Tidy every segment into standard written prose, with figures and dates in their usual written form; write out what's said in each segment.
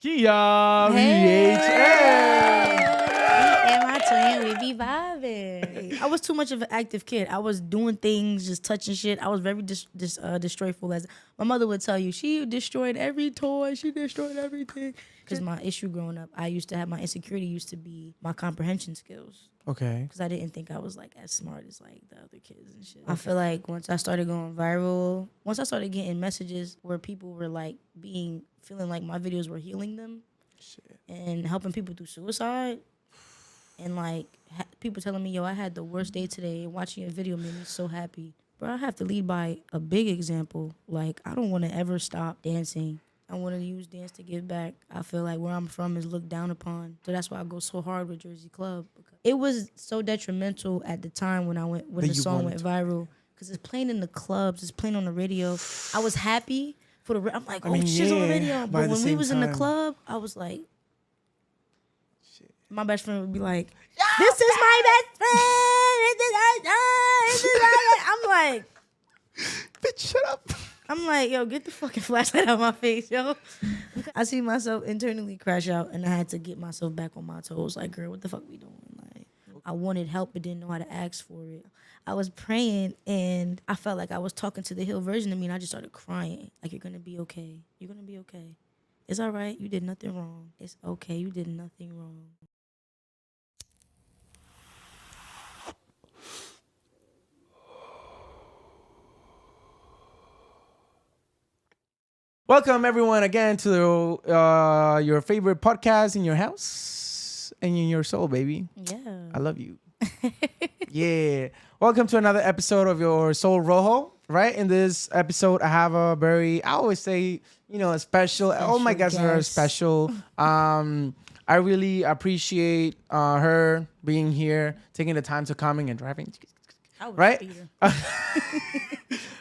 Kia Hey. BHN. Me and my twin, we be vibing. I was too much of an active kid. I was doing things, just touching shit. I was very destroyful. As my mother would tell you, she destroyed every toy. She destroyed everything. Because my issue growing up, I used to have my insecurity used to be my comprehension skills. Okay. Because I didn't think I was like as smart as like the other kids and shit. I feel like once I started going viral, once I started getting messages where people were like feeling like my videos were healing them and helping people through suicide, and like people telling me, yo, I had the worst day today, and watching your video made me so happy. Bro, I have to lead by a big example. Like, I don't want to ever stop dancing. I want to use dance to give back. I feel like where I'm from is looked down upon. So that's why I go so hard with Jersey Club. It was so detrimental at the time when the song went viral. Because it's playing in the clubs, it's playing on the radio. I was happy for I'm like, shit's on the radio. But when we was in the club, I was like, my best friend would be like, this is my best friend. I'm like, Bitch, shut up. I'm like, yo, get the fucking flashlight out of my face, yo. I see myself internally crash out, and I had to get myself back on my toes. Like, girl, what the fuck we doing? Like, I wanted help, but didn't know how to ask for it. I was praying, and I felt like I was talking to the hill version of me, and I just started crying. Like, you're gonna be okay. You're gonna be okay. It's all right. You did nothing wrong. It's okay. You did nothing wrong. Welcome everyone again to your favorite podcast in your house and in your soul, baby. Yeah. I love you. Yeah. Welcome to another episode of your Soul Rojo. Right? In this episode, I have a very, I always say, a special. All my guests are special. I really appreciate her being here, taking the time to coming and driving. Right?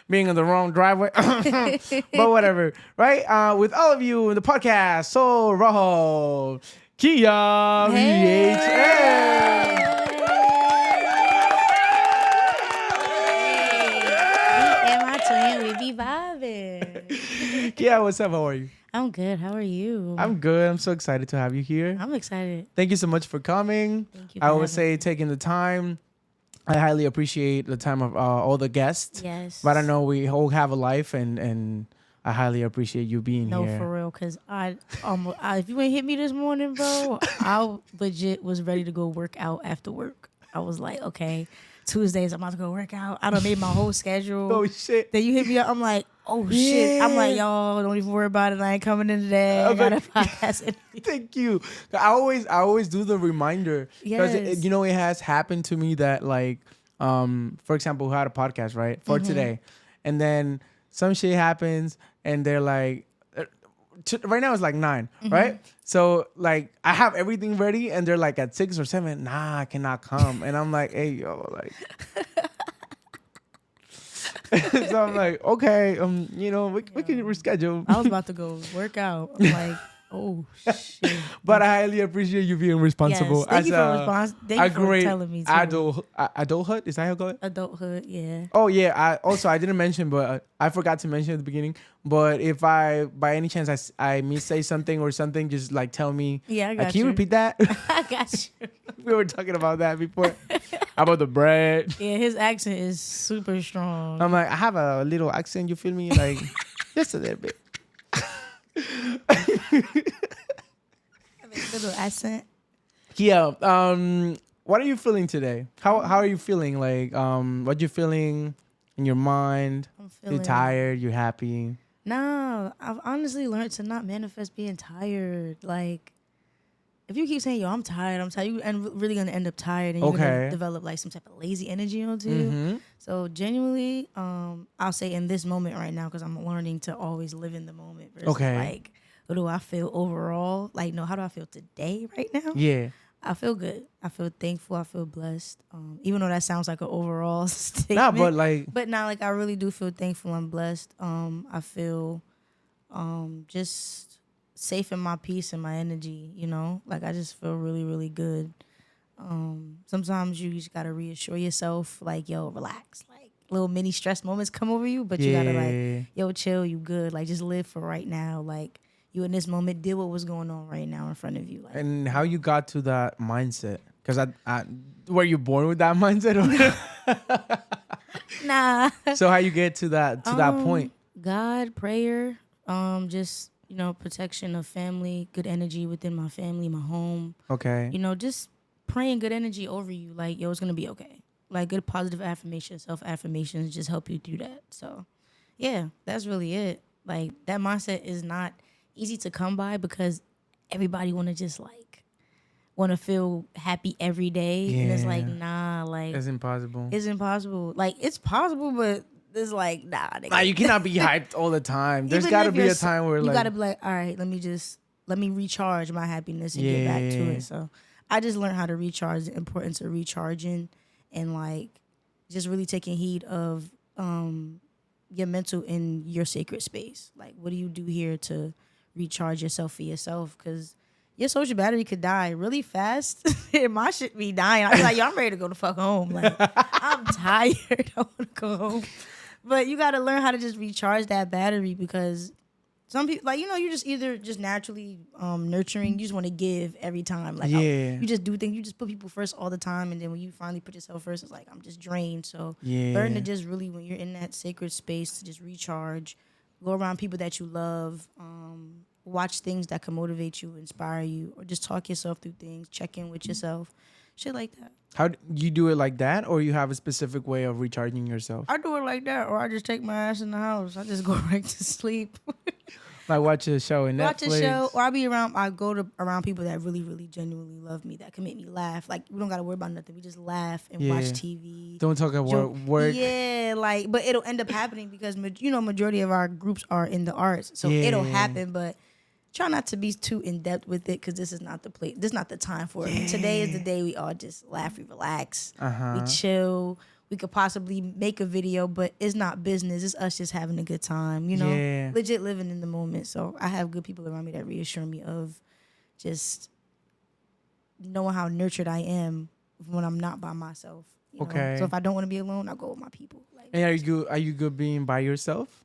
Being in the wrong driveway. But whatever. Right? With all of you in the podcast, Soul Rojo, Kia BHN. We be vibing. Kia, what's up? How are you? I'm good. How are you? I'm good. I'm so excited to have you here. I'm excited. Thank you so much for coming. Thank you. I would say taking the time. I highly appreciate the time of all the guests. Yes. But I know we all have a life, and I highly appreciate you being here. No, for real, because if you ain't hit me this morning, bro, I legit was ready to go work out after work. I was like, okay, Tuesdays, I'm about to go work out. I done made my whole schedule. Oh, shit. Then you hit me up. I'm like, oh, shit. I'm like, y'all, don't even worry about it. I ain't coming in today. I got a podcast. Thank you. I always do the reminder. Because, Yes. it has happened to me that, like, for example, who had a podcast, right, for today. And then some shit happens, and they're like, right now it's like 9, right? So like I have everything ready, and they're like at 6 or 7. Nah, I cannot come, and I'm like, hey yo, like. So I'm like, okay, we can reschedule. I was about to go work out. I'm like, oh shit. But I highly appreciate you being responsible. Yes, thank you for telling me too. Adulthood, is that how you call it? Adulthood, yeah. Oh yeah. I didn't mention, but I forgot to mention at the beginning. But if I, by any chance, I say something or something, just like tell me. Yeah, I got Can you repeat that? I got you. We were talking about that before. About the bread. Yeah, his accent is super strong. I'm like, I have a little accent. You feel me? Like just a little bit. Little accent. Kia, what are you feeling today? How are you feeling? Like, what you feeling in your mind? I'm feeling. You tired? You happy? No, I've honestly learned to not manifest being tired. Like, if you keep saying, yo, I'm tired, you really gonna end up tired, and you're gonna develop like some type of lazy energy onto you. So genuinely, I'll say in this moment right now, because I'm learning to always live in the moment. Versus like, what do I feel overall? Like, no, how do I feel today right now? Yeah. I feel good. I feel thankful. I feel blessed. Even though that sounds like an overall statement. Nah, but now, like, I really do feel thankful and blessed. I feel just safe in my peace and my energy, Like, I just feel really, really good. Sometimes you just got to reassure yourself, like, yo, relax. Like, little mini stress moments come over you, but you got to, like, yo, chill, you good. Like, just live for right now. Like, you in this moment, deal with what's going on right now in front of you. Like, and how you got to that mindset? Because were you born with that mindset? Or nah. So how you get to that point? God, prayer, just, you know, protection of family, good energy within my family, my home. Okay. You know, just praying good energy over you. Like, yo, it's going to be okay. Like, good positive affirmations, self-affirmations just help you through that. So, yeah, that's really it. Like, that mindset is not easy to come by because everybody want to just, like, want to feel happy every day. Yeah. And it's like, nah, like. It's impossible. It's impossible. Like, it's possible, but it's like, nah. Nigga. Nah, you cannot be hyped all the time. There's got to be a time where, you got to be like, all right, let me recharge my happiness and get back to it. So I just learned how to recharge, the importance of recharging and, like, just really taking heed of your mental and your sacred space. Like, what do you do here to recharge yourself for yourself? Because your social battery could die really fast. And my shit be dying. I be like, yo, I'm ready to go the fuck home. Like, I'm tired. I want to go home. But you got to learn how to just recharge that battery because some people, like, you know, you just either just naturally nurturing. You just want to give every time. Like, you just do things. You just put people first all the time. And then when you finally put yourself first, it's like, I'm just drained. So learn to just really, when you're in that sacred space, to just recharge. Go around people that you love. Watch things that can motivate you, inspire you, or just talk yourself through things. Check in with yourself. Shit like that. How do you do it like that, or you have a specific way of recharging yourself? I do it like that, or I just take my ass in the house. I just go right to sleep. Like watch a show in Netflix. Watch a show, or I go around people that really, really genuinely love me, that can make me laugh. Like, we don't gotta worry about nothing. We just laugh and watch TV. Don't talk about work. Yeah, like, but it'll end up happening because, you know, majority of our groups are in the arts, so it'll happen. But try not to be too in depth with it because this is not the place. This is not the time for it. Today is the day we all just laugh, we relax, we chill. We could possibly make a video, but it's not business. It's us just having a good time, you know, legit living in the moment. So I have good people around me that reassure me of just knowing how nurtured I am when I'm not by myself. You know? So if I don't want to be alone, I go with my people. Like, and are you good being by yourself?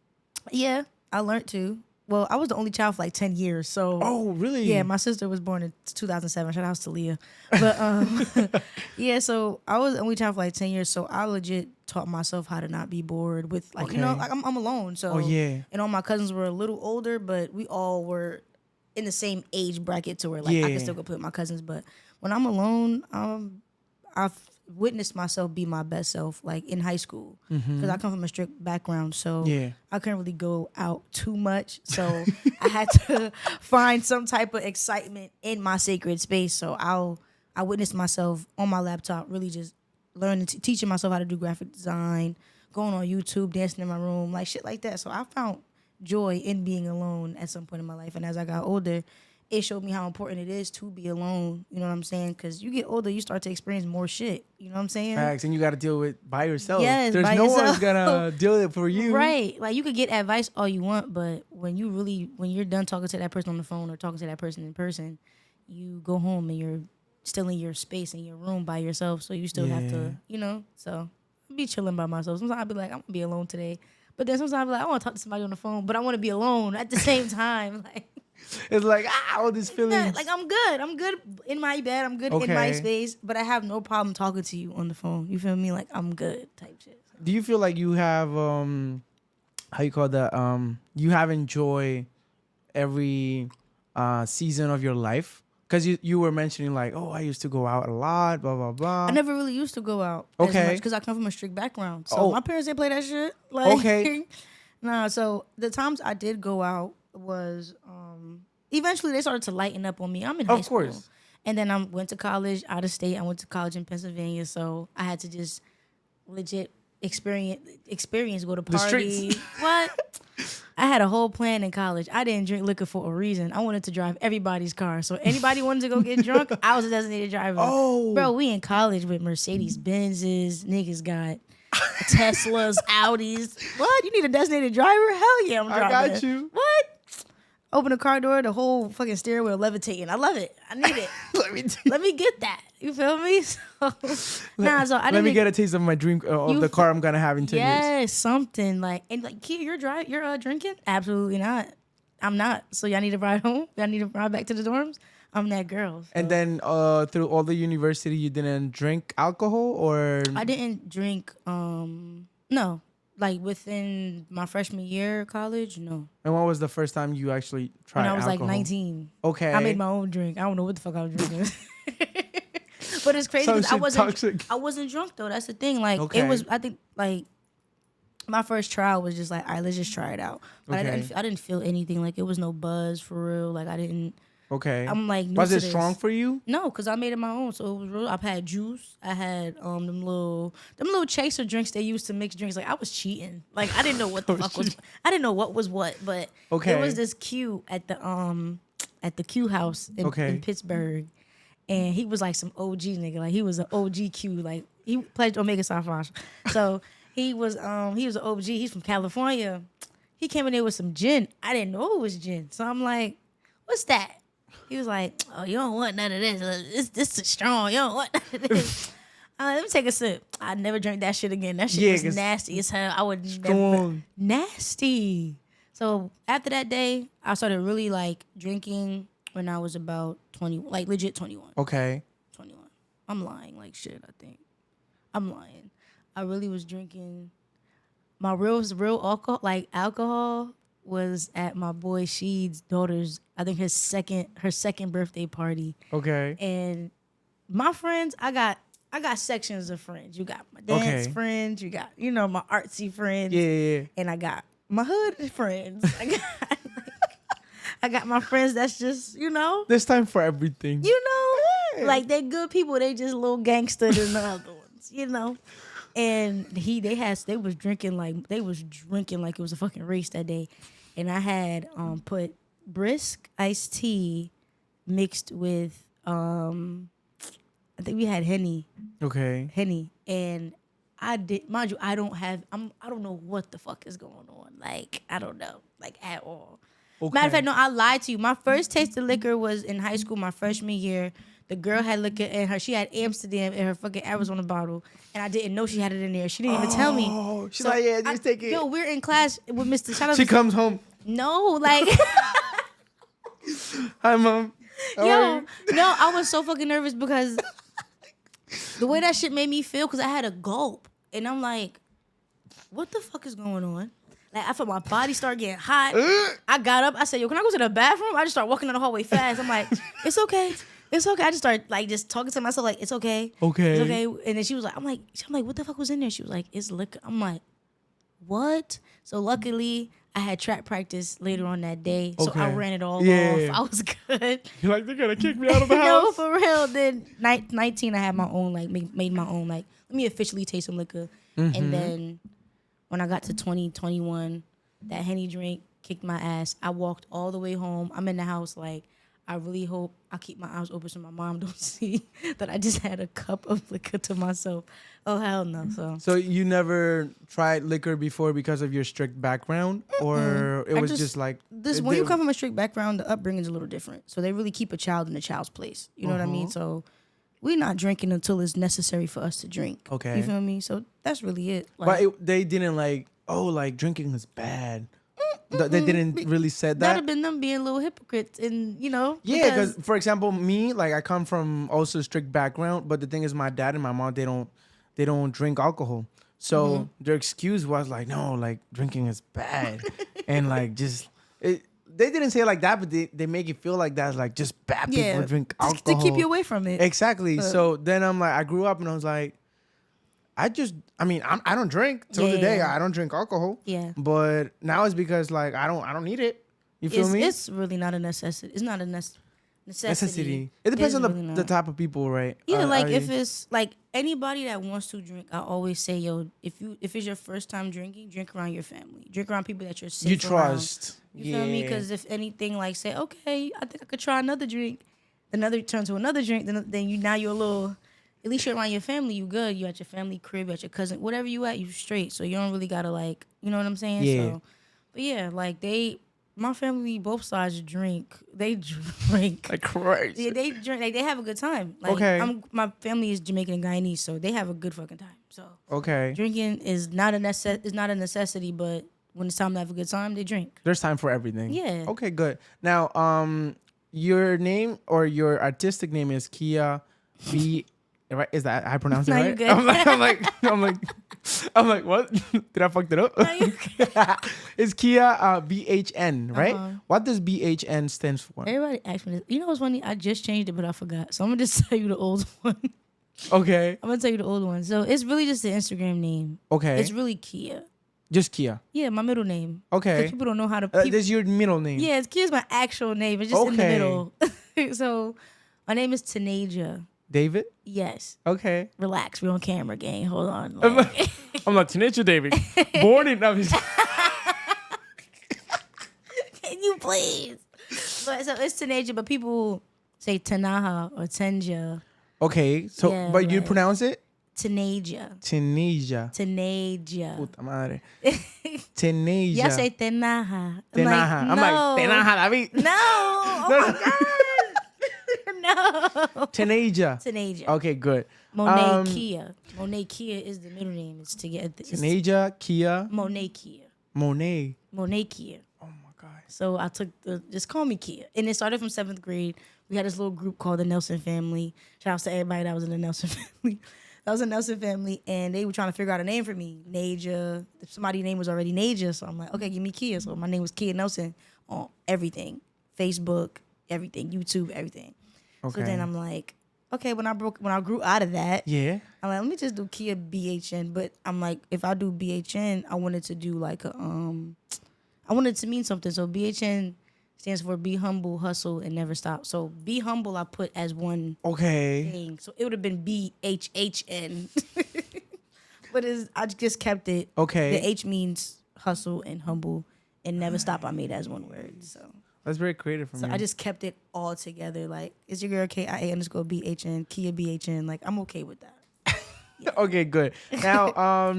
Yeah, I learned to. Well, I was the only child for like 10 years. So. Oh, really? Yeah, my sister was born in 2007. Shout out to Leah. But yeah, so I was the only child for like 10 years. So I legit taught myself how to not be bored with, like, you know, like I'm alone. So, and all my cousins were a little older, but we all were in the same age bracket to where, like, I can still go play with my cousins. But when I'm alone, I've witnessed myself be my best self, like in high school, because I come from a strict background, so I couldn't really go out too much, so I had to find some type of excitement in my sacred space. So I witnessed myself on my laptop, really just learning, teaching myself how to do graphic design, going on YouTube, dancing in my room, like shit like that. So I found joy in being alone at some point in my life, and as I got older, it showed me how important it is to be alone. You know what I'm saying? Because you get older, you start to experience more shit. You know what I'm saying? Facts, and you got to deal with by yourself. Yes, there's by no yourself. one's gonna deal with it for you. Right. Like, you could get advice all you want, but when you're done talking to that person on the phone or talking to that person in person, you go home and you're still in your space, in your room by yourself. So you still have to, you know. So I be chilling by myself. Sometimes I'll be like, I'm gonna be alone today. But then sometimes I'll be like, I want to talk to somebody on the phone, but I want to be alone at the same time. Like, it's like, all these feelings. Yeah, like, I'm good in my bed. I'm good in my space, but I have no problem talking to you on the phone. You feel me? Like, I'm good type shit. Do you feel like you have, how you call that? You have enjoyed every season of your life? Because you were mentioning, like, oh, I used to go out a lot, blah, blah, blah. I never really used to go out as much because I come from a strict background. So my parents didn't play that shit. Like, nah, so the times I did go out was, eventually they started to lighten up on me. I'm in high school. Of course. And then I went to college out of state. I went to college in Pennsylvania. So I had to just legit experience, go to parties. The streets. What? I had a whole plan in college. I didn't drink liquor for a reason. I wanted to drive everybody's car. So anybody wanted to go get drunk, I was a designated driver. Oh. Bro, we in college with Mercedes Benzes. Niggas got Teslas, Audis. What? You need a designated driver? Hell yeah, I'm driving. I got you. What? Open the car door, the whole fucking steering wheel levitating. I love it. I need it. Let me get that. You feel me? So I didn't. Let me get a taste of my dream of the car I'm gonna have in 10 years. Yes, something like, and like, Kia, you're drinking? Absolutely not. I'm not. So y'all need to ride home. Y'all need to ride back to the dorms. I'm that girl. So. And then through all the university, you didn't drink alcohol, or I didn't drink. No, like within my freshman year of college, no. And when was the first time you actually tried When I was alcohol? like 19. Okay. I made my own drink. I don't know what the fuck I was drinking. But it's crazy Some because shit I wasn't drunk though. That's the thing. Like Okay. it was. I think like my first trial was just like, all right, let's just try it out. But Okay. I didn't feel anything. Like it was no buzz for real. Like I didn't. Okay. I'm like, new was to it this. strong for you? No, because I made it my own. So it was real. I've had juice. I had them little chaser drinks they used to mix drinks. Like I was cheating. Like I didn't know what the fuck was. I didn't know what was what. But Okay. there was this Q at the Q house in Pittsburgh, and he was like some OG nigga. Like he was an OG Q. Like he pledged Omega Psi Phi. So he was an OG. He's from California. He came in there with some gin. I didn't know it was gin. So I'm like, what's that? He was like, oh, you don't want none of this. This is strong. You don't want none of this. Let me take a sip. I never drank that shit again. That shit was nasty as hell. I would never. Nasty. So after that day, I started really like drinking when I was about 20, like legit 21. Okay. 21. I'm lying like shit, I think. I'm lying. I really was drinking. My real alcohol was at my boy Sheed's daughter's, I think her second birthday party. Okay. And my friends, I got sections of friends. You got my dance friends, you got, my artsy friends. Yeah. And I got my hood friends. I got my friends that's just, There's time for everything. Like they good people, they just a little gangster than the other ones, And they was drinking like it was a fucking race that day. And I had put brisk iced tea mixed with I think we had Henny. Okay. Henny. And I did, mind you, I don't know what the fuck is going on. Like, I don't know. Like at all. Okay. Matter of fact, no, I lied to you. My first taste of liquor was in high school, my freshman year. The girl had liquor in her. She had Amsterdam in her fucking Arizona bottle, and I didn't know she had it in there. She didn't even tell me. Oh, she's like, yeah, just take it. Yo, we're in class with Mr. Shout out She comes home. No, like. Hi, Mom. No, I was so fucking nervous because the way that shit made me feel, because I had a gulp, and I'm like, what the fuck is going on? Like, I felt my body start getting hot. I got up. I said, yo, can I go to the bathroom? I just started walking down the hallway fast. I'm like, it's okay. It's okay. I just started like just talking to myself like, it's okay. Okay. It's okay. And then she was like, I'm like, what the fuck was in there? She was like, it's liquor. I'm like, what? So luckily I had track practice later on that day. So I ran it all off. I was good. You're like, they're gonna kick me out of the house. No, for real. Then 19 I had my own, like made my own, like, let me officially taste some liquor. Mm-hmm. And then when I got to 21, that Henny drink kicked my ass. I walked all the way home. I'm in the house like, I really hope I keep my eyes open so my mom don't see that I just had a cup of liquor to myself. Oh, hell no. So you never tried liquor before because of your strict background? Or it was just like... When you come from a strict background, the upbringing is a little different. So they really keep a child in a child's place. You know what I mean? So we're not drinking until it's necessary for us to drink. Okay. You feel me? So that's really it. Like, but they didn't like, drinking is bad. They didn't really said that. That'd have been them being little hypocrites, and Yeah, because for example, me, like I come from also a strict background, but the thing is, my dad and my mom they don't drink alcohol, so their excuse was like, no, like drinking is bad, and like they didn't say it like that, but they make it feel like that's like just bad people drink alcohol to keep you away from it. Exactly. So then I'm like, I grew up and I was like, I don't drink till today. I don't drink alcohol. Yeah. But now it's because like I don't need it. You feel me? It's really not a necessity. It's not a necessity. It depends on the type of people, right? Yeah, if it's like anybody that wants to drink, I always say, yo, if it's your first time drinking, drink around your family. Drink around people that you're safe you trust. Around. You feel me? Because if anything, like say, okay, I think I could try another drink. Another turn to another drink. Then you're a little. At least you're around your family, you good. You at your family crib, you at your cousin, whatever you at, you straight. So you don't really gotta like, you know what I'm saying? Yeah. So, but yeah, like my family, both sides drink. They drink like crazy. Yeah, they drink. Like they have a good time. Like my family is Jamaican and Guyanese, so they have a good fucking time. So drinking is not a necessity, but when it's time to have a good time, they drink. There's time for everything. Yeah. Okay, good. Now, your name or your artistic name is Kia B. Right? Is that I pronounced it No, right? you good. I'm like, what? Did I fuck it up? No, you good. It's Kia BHN, right? Uh-huh. What does BHN stands for? Everybody asked me this. You know what's funny? I just changed it, but I forgot. So I'm gonna just tell you the old one. Okay. I'm gonna tell you the old one. So it's really just the Instagram name. Okay. It's really Kia. Just Kia. Yeah, my middle name. Okay. 'Cause people don't know how to. This is your middle name. Yeah, Kia's my actual name. It's just in the Okay. middle. So my name is TENAJA. David? Yes. Okay. Relax. We're on camera, gang. Hold on. I'm Like, like, TENAJA David. Born in... can you please? But, so it's TENAJA, but people say TENAJA or TENJA. Okay. So, Yeah, but you like- pronounce it? TENAJA. TENAJA. TENAJA. Puta madre. TENAJA. Y'all say TENAJA. TENAJA. I'm like, TENAJA, David. No. Oh my God. No. TENAJA. TENAJA. Okay, good. Monet Kia. Monet Kia is the middle name. It's to get TENAJA, Kia, Monet Kia. Monet. Monet Kia. Oh my God. So I took just call me Kia. And it started from 7th grade. We had this little group called the Nelson family. Shout out to everybody that was in the Nelson family. That was a Nelson family, and they were trying to figure out a name for me. Naja. If somebody's name was already Naja, so I'm like, okay, give me Kia. So my name was Kia Nelson on everything. Facebook, everything, YouTube, everything. Okay. So then I'm like, okay, when I grew out of that, Yeah. I'm like, let me just do Kia BHN. But I'm like, if I do BHN, I wanted to do like a I wanted to mean something. So BHN stands for be humble, hustle, and never stop. So be humble I put as one Okay. thing. So it would have been BHHN. But I just kept it. Okay. The H means hustle and humble, and never stop I made as one word. So That's very creative from you. I just kept it all together. Like, is your girl KIA_BHN, Kia BHN. Like, I'm okay with that. Okay, good. Now,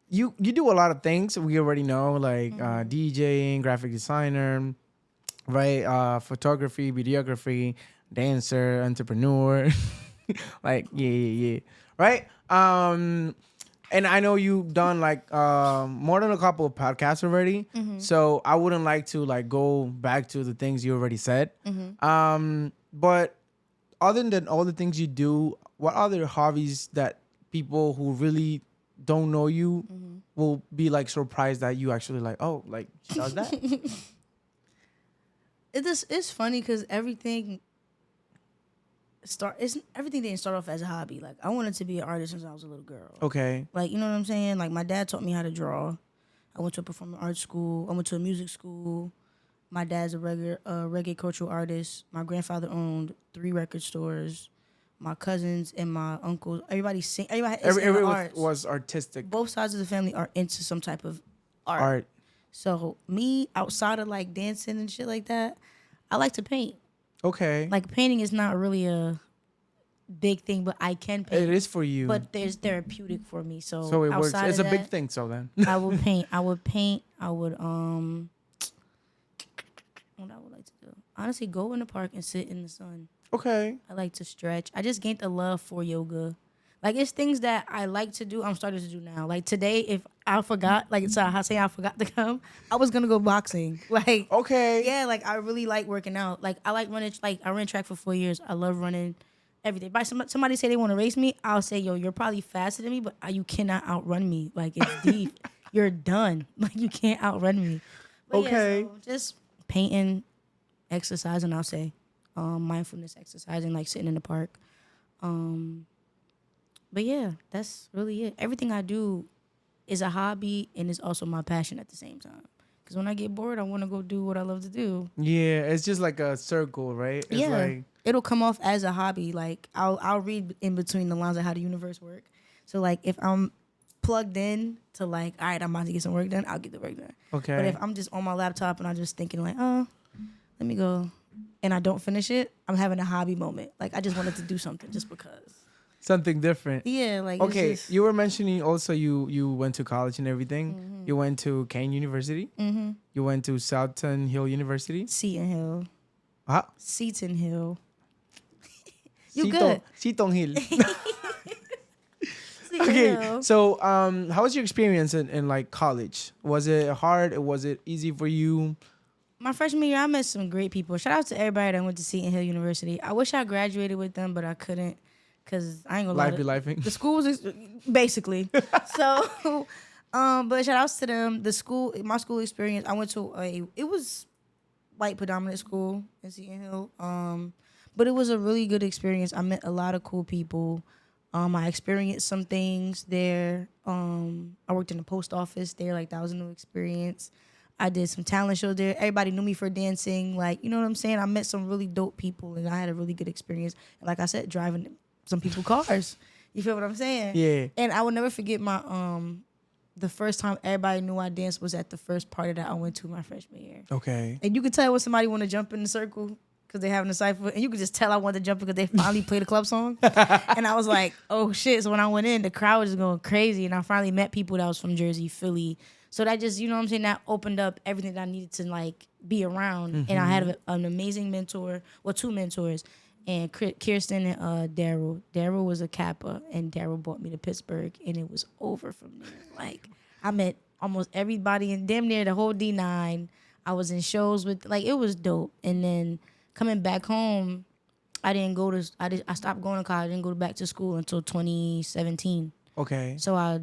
you do a lot of things we already know, like DJing, graphic designer, right? Photography, videography, dancer, entrepreneur. Like, yeah. Right? And I know you've done like more than a couple of podcasts already. So I wouldn't like to like go back to the things you already said. But other than all the things you do, what other hobbies that people who really don't know you will be like surprised that you actually like, oh, like she does that? It's funny because everything didn't start off as a hobby. Like, I wanted to be an artist since I was a little girl. Okay. Like, you know what I'm saying? Like, my dad taught me how to draw. I went to a performing arts school. I went to a music school. My dad's a reggae cultural artist. My grandfather owned 3 record stores. My cousins and my uncles, everybody is in arts. Was artistic. Both sides of the family are into some type of Art. So me, outside of like dancing and shit like that, I like to paint. Okay. Like, painting is not really a big thing, but I can paint. It is for you. But there's therapeutic for me. So it works. outside It's of a big that, thing, so then. I would paint. I would what I would like to do. Honestly, go in the park and sit in the sun. Okay. I like to stretch. I just gained a love for yoga. Like, it's things that I like to do, I'm starting to do now. Like, today, if I forgot, like, so I say I forgot to come, I was going to go boxing. Like, Okay. yeah, like, I really like working out. Like, I like running, like, I ran track for 4 years. I love running everything. But somebody say they want to race me, I'll say, yo, you're probably faster than me, but you cannot outrun me. Like, it's deep. You're done. Like, you can't outrun me. But Okay. yeah, so just painting, exercising, I'll say. Mindfulness exercising, like sitting in the park. But yeah, that's really it. Everything I do is a hobby and it's also my passion at the same time. Because when I get bored, I want to go do what I love to do. Yeah, it's just like a circle, right? It's like, it'll come off as a hobby. Like, I'll read in between the lines of how the universe work. So like, if I'm plugged in to like, all right, I'm about to get some work done, I'll get the work done. okay. But if I'm just on my laptop and I'm just thinking like, oh, let me go, and I don't finish it, I'm having a hobby moment. Like, I just wanted to do something just because. Something different. Yeah, like, Okay, it's just, you were mentioning also you went to college and everything. Mm-hmm. You went to Kane University. You went to Southern Hill University. Seton Hill. Ah, Seton Hill. You good. Seton Hill. See, Okay, so how was your experience in like college? Was it hard? Was it easy for you? My freshman year, I met some great people. Shout out to everybody that went to Seton Hill University. I wish I graduated with them, but I couldn't because I ain't gonna lie. Life be lifing. The school was basically. So, but shout outs to them. My school experience, I went to it was white predominant school in Seton Hill. But it was a really good experience. I met a lot of cool people. I experienced some things there. I worked in the post office there. Like, that was a new experience. I did some talent shows there. Everybody knew me for dancing. Like, you know what I'm saying? I met some really dope people, and I had a really good experience. And like I said, driving some people's cars. You feel what I'm saying? Yeah. And I will never forget my the first time everybody knew I danced was at the first party that I went to my freshman year. Okay. And you could tell when somebody want to jump in the circle because they having a cypher, and you could just tell I wanted to jump because they finally played a club song. And I was like, oh shit. So when I went in, the crowd was going crazy, and I finally met people that was from Jersey, Philly. So that just, you know what I'm saying, that opened up everything that I needed to like be around. Mm-hmm. And I had an amazing mentor, well, two mentors, and Kirsten and Daryl. Daryl was a Kappa, and Daryl brought me to Pittsburgh, and it was over from there. Like, I met almost everybody in damn near the whole D9. I was in shows with, like, it was dope. And then coming back home, I stopped going to college. I didn't go back to school until 2017. Okay. So I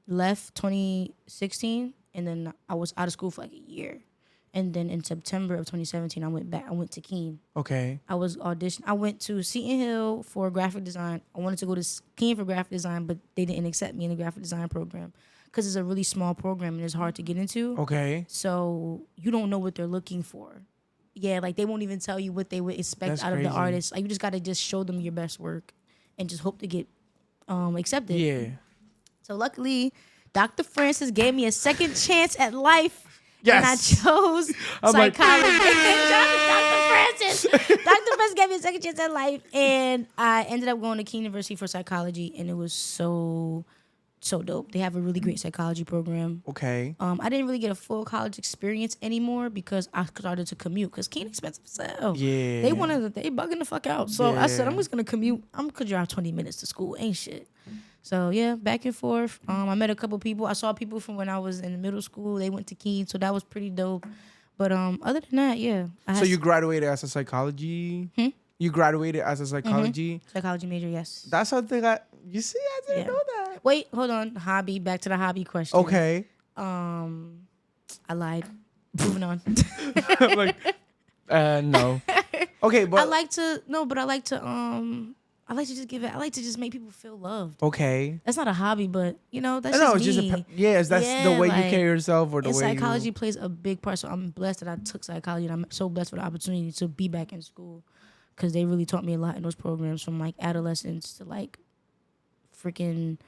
left 2016, and then I was out of school for like a year. And then in September of 2017, I went back. I went to Keene. Okay. I went to Seton Hill for graphic design. I wanted to go to Keene for graphic design, but they didn't accept me in the graphic design program because it's a really small program and it's hard to get into. Okay. So you don't know what they're looking for. Yeah, like they won't even tell you what they would expect out of the artist. Like, you just got to just show them your best work and just hope to get accepted. Yeah. So luckily, Dr. Francis gave me a second chance at life. Yes. And I chose psychology. Dr. Francis. Dr. Francis gave me a second chance at life. And I ended up going to Keene University for psychology. And it was so dope. They have a really great psychology program. Okay. I didn't really get a full college experience anymore because I started to commute. Because Keene expensive as hell. Yeah. They bugging the fuck out. So I said, I'm just going to commute. I'm going to drive 20 minutes to school. Ain't shit. So, yeah, back and forth. I met a couple people. I saw people from when I was in middle school. They went to Keene, so that was pretty dope. But other than that, yeah. So you graduated as a psychology? You graduated as a psychology? Mm-hmm. Psychology major, yes. That's something you see, I didn't know that. Wait, hold on. Hobby, back to the hobby question. Okay. I lied. Moving on. Like, no. Okay, but... I like to just give it. I like to just make people feel loved. Okay. That's not a hobby, but that's just me. That's the way you carry yourself, or the way psychology plays a big part. So I'm blessed that I took psychology, and I'm so blessed for the opportunity to be back in school, because they really taught me a lot in those programs, from like adolescence to like freaking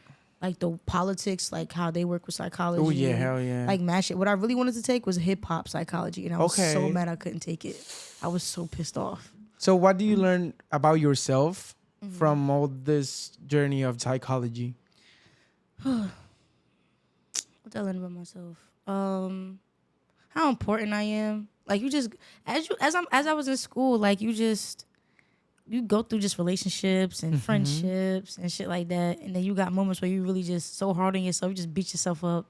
like the politics, like how they work with psychology. Oh yeah, hell yeah. Like mash it. What I really wanted to take was hip hop psychology, and I was so mad I couldn't take it. I was so pissed off. So what do you learn about yourself from all this journey of psychology? What did I learn about myself? How important I am. Like, you just as I was in school, like you go through just relationships and friendships and shit like that, and then you got moments where you really just so hard on yourself, you just beat yourself up.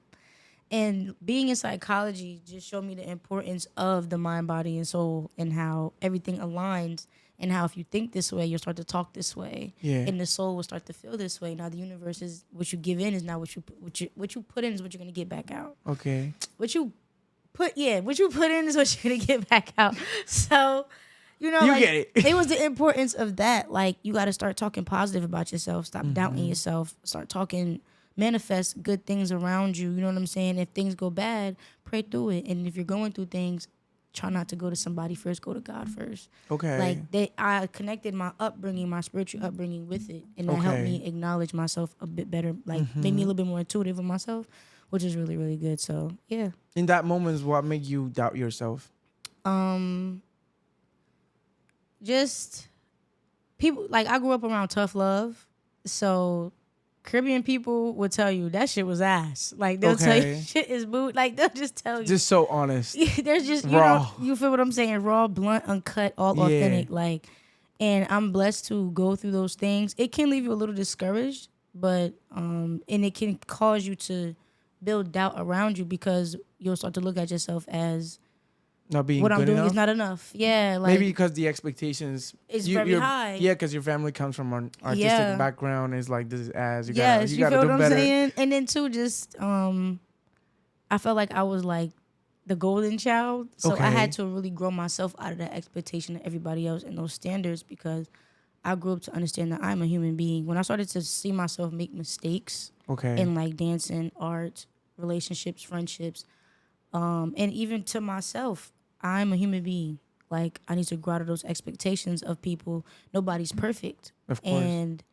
And being in psychology just showed me the importance of the mind, body, and soul, and how everything aligns. And how if you think this way, you'll start to talk this way, and the soul will start to feel this way. Now the universe is what you give in is not what you put in is what you're gonna get back out. Okay. What you put in is what you're gonna get back out. So, you get it. It was the importance of that. Like, you got to start talking positive about yourself. Stop doubting yourself. Start talking. Manifest good things around you. You know what I'm saying? If things go bad, pray through it. And if you're going through things, try not to go to somebody first, go to God first. Okay. Like, I connected my upbringing, my spiritual upbringing with it. And that helped me acknowledge myself a bit better. Like, made me a little bit more intuitive with myself, which is really, really good. So, yeah. In that moment, what made you doubt yourself? Just people, like, I grew up around tough love. So Caribbean people would tell you that shit was ass. Like, they'll tell you shit is booed. Like, they'll just tell you. Just so honest. There's just, raw. You feel what I'm saying? Raw, blunt, uncut, all authentic. Like, and I'm blessed to go through those things. It can leave you a little discouraged, but and it can cause you to build doubt around you because you'll start to look at yourself as not being what I'm good doing enough. is not enough. Yeah, like Maybe because the expectations it's very high. Yeah, because your family comes from an artistic background. It's like this is as you yes, you you gotta feel do what I'm better. saying? And then too, just I felt like I was like the golden child, so I had to really grow myself out of that expectation of everybody else and those standards because I grew up to understand that I'm a human being. When I started to see myself make mistakes in like dancing, art, relationships, friendships, and even to myself, I'm a human being. Like I need to grow out of those expectations of people. Nobody's perfect. Of course. And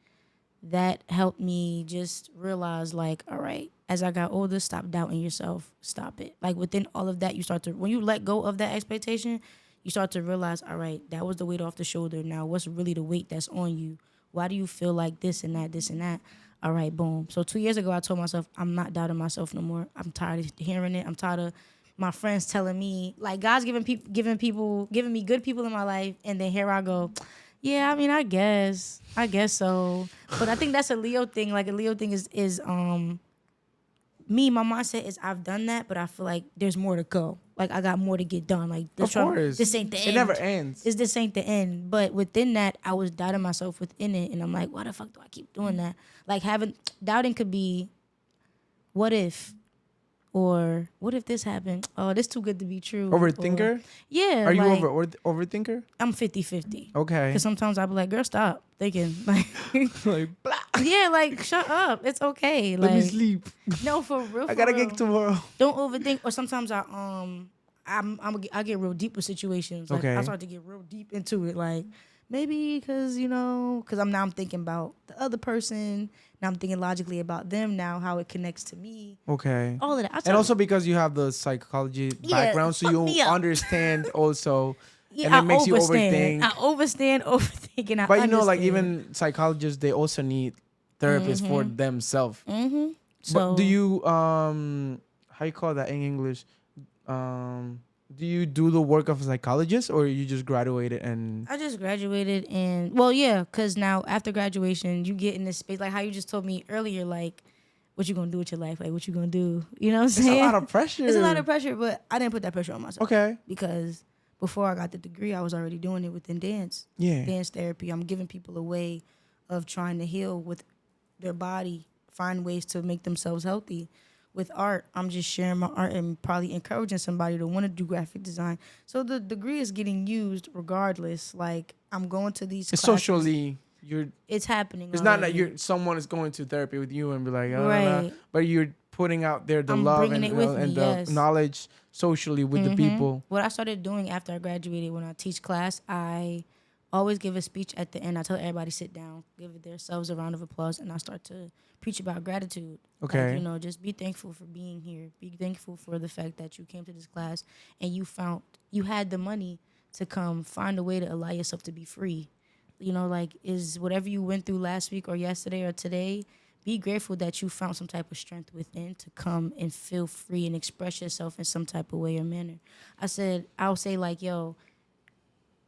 that helped me just realize like, all right, as I got older, stop doubting yourself. Stop it. Like within all of that, you start to, when you let go of that expectation, you start to realize, all right, that was the weight off the shoulder. Now what's really the weight that's on you? Why do you feel like this and that, this and that? All right, boom. So 2 years ago, I told myself, I'm not doubting myself no more. I'm tired of hearing it. I'm tired of my friends telling me, like God's giving me good people in my life. And then here I go, yeah, I mean, I guess so. But I think that's a Leo thing. Like a Leo thing is me, my mindset is I've done that, but I feel like there's more to go. Like I got more to get done. Like of course, this ain't the end. It never ends. This ain't the end. But within that, I was doubting myself within it, and I'm like, why the fuck do I keep doing that? Like doubting could be, what if, or what if this happened? Oh, this too good to be true. Overthinker? Or, yeah. Are you overthinker? I'm 50-50. Okay. Because sometimes I'll be like, girl, stop thinking. Like, like blah. Yeah, like shut up. It's okay. Let like, me sleep. No, for real. I gotta get tomorrow. Don't overthink. Or sometimes I get real deep with situations. Like I start to get real deep into it. Like maybe because I'm thinking about the other person. Now I'm thinking logically about them. Now how it connects to me. Okay. All of that. And also because you have the psychology background, so you understand also. Yeah, and it makes you overthink. I overthinking. But you know, like even psychologists, they also need therapists for themselves. Mm-hmm. So, but do you how you call that in English? Do you do the work of a psychologist, or you just graduated and? I just graduated, and well, yeah, because now after graduation, you get in this space, like how you just told me earlier, like what you gonna do with your life, like what you gonna do, you know what I'm saying? It's a lot of pressure. It's a lot of pressure, but I didn't put that pressure on myself. Okay. Because before I got the degree, I was already doing it within dance. Yeah. Dance therapy. I'm giving people a way of trying to heal with their body, find ways to make themselves healthy. With art, I'm just sharing my art and probably encouraging somebody to want to do graphic design. So the degree is getting used regardless. Like I'm going to these classes. Socially, it's happening. It's not that someone is going to therapy with you and be like, oh, right. But you're putting out there the love and the knowledge socially with the people. What I started doing after I graduated, when I teach class, I always give a speech at the end. I tell everybody sit down, give themselves a round of applause, and I start to preach about gratitude. Okay. Like, just be thankful for being here. Be thankful for the fact that you came to this class and you had the money to come find a way to allow yourself to be free. Is whatever you went through last week or yesterday or today, be grateful that you found some type of strength within to come and feel free and express yourself in some type of way or manner. I'll say like, yo,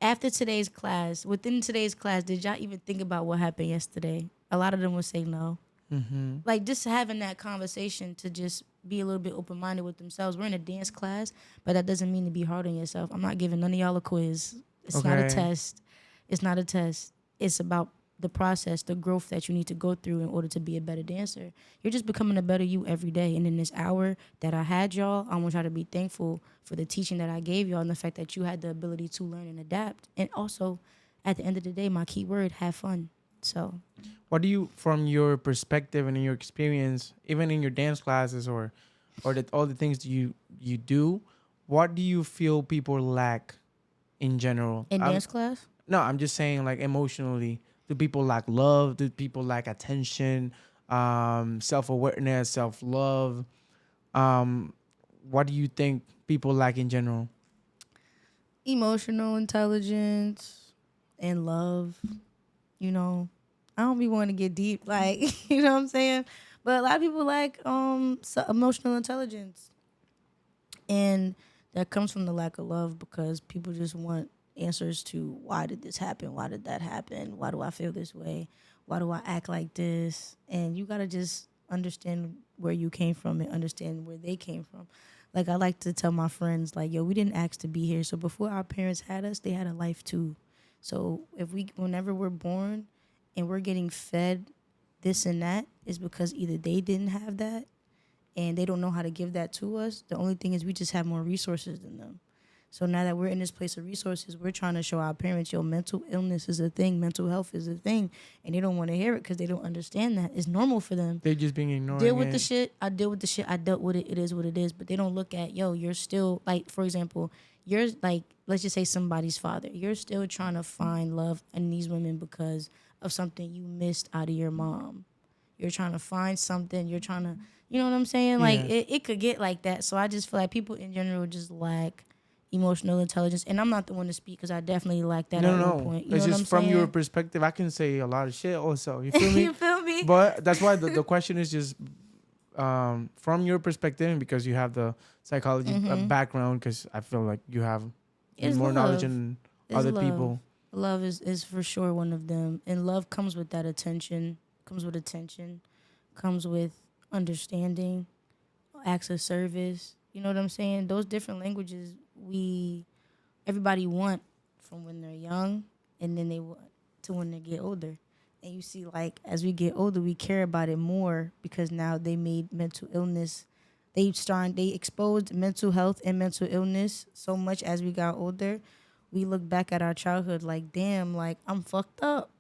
after today's class, within today's class, did y'all even think about what happened yesterday? A lot of them would say no. Mm-hmm. Like just having that conversation to just be a little bit open-minded with themselves. We're in a dance class, but that doesn't mean to be hard on yourself. I'm not giving none of y'all a quiz. It's not a test. It's not a test. It's about the process, the growth that you need to go through in order to be a better dancer. You're just becoming a better you every day. And in this hour that I had y'all, I want y'all to be thankful for the teaching that I gave y'all and the fact that you had the ability to learn and adapt. And also, at the end of the day, my key word, have fun. So, what do you, from your perspective and in your experience, even in your dance classes or all the things you do, what do you feel people lack in general? In dance class? No, I'm just saying like emotionally. Do people lack love? Do people lack attention, self-awareness, self-love? What do you think people lack in general? Emotional intelligence and love. I don't be wanting to get deep, like, you know what I'm saying? But a lot of people lack emotional intelligence. And that comes from the lack of love because people just want answers to why did this happen? Why did that happen? Why do I feel this way? Why do I act like this? And you got to just understand where you came from and understand where they came from. Like, I like to tell my friends, like, yo, we didn't ask to be here. So before our parents had us, they had a life too. So whenever we're born and we're getting fed this and that, is because either they didn't have that and they don't know how to give that to us. The only thing is we just have more resources than them. So now that we're in this place of resources, we're trying to show our parents, yo, mental illness is a thing, mental health is a thing, and they don't want to hear it because they don't understand that. It's normal for them. They're just being ignored. Deal with the shit. I deal with the shit. I dealt with it. It is what it is. But they don't look at, yo, you're still, like, for example, you're, like, let's just say somebody's father. You're still trying to find love in these women because of something you missed out of your mom. You're trying to find something. You're trying to, you know what I'm saying? Like, it could get like that. So I just feel like people in general just lack emotional intelligence, and I'm not the one to speak because I definitely lack that at one point. You it's know just from your perspective. I can say a lot of shit also. You feel me? You feel me? But that's why the question is just from your perspective, and because you have the psychology background, because I feel like you have more knowledge than other people. Love is for sure one of them, and love comes with that attention, comes with understanding, acts of service. You know what I'm saying? Those different languages everybody want from when they're young, and then they want to when they get older. And you see, like, as we get older, we care about it more because now they made mental illness. They exposed mental health and mental illness so much as we got older. We look back at our childhood like, damn, like, I'm fucked up.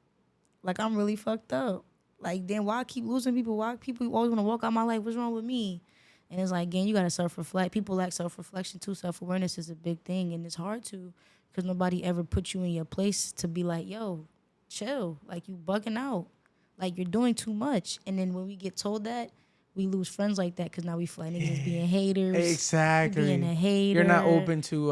Like, I'm really fucked up. Like, damn, why I keep losing people? Why people always want to walk out my life? What's wrong with me? And it's like, again, you got to self-reflect. People lack self-reflection, too. Self-awareness is a big thing, and it's hard to because nobody ever put you in your place to be like, yo, chill. Like, you bugging out. Like, you're doing too much. And then when we get told that, we lose friends like that because now we feel like niggas is being haters. Exactly. Being a hater. You're not open to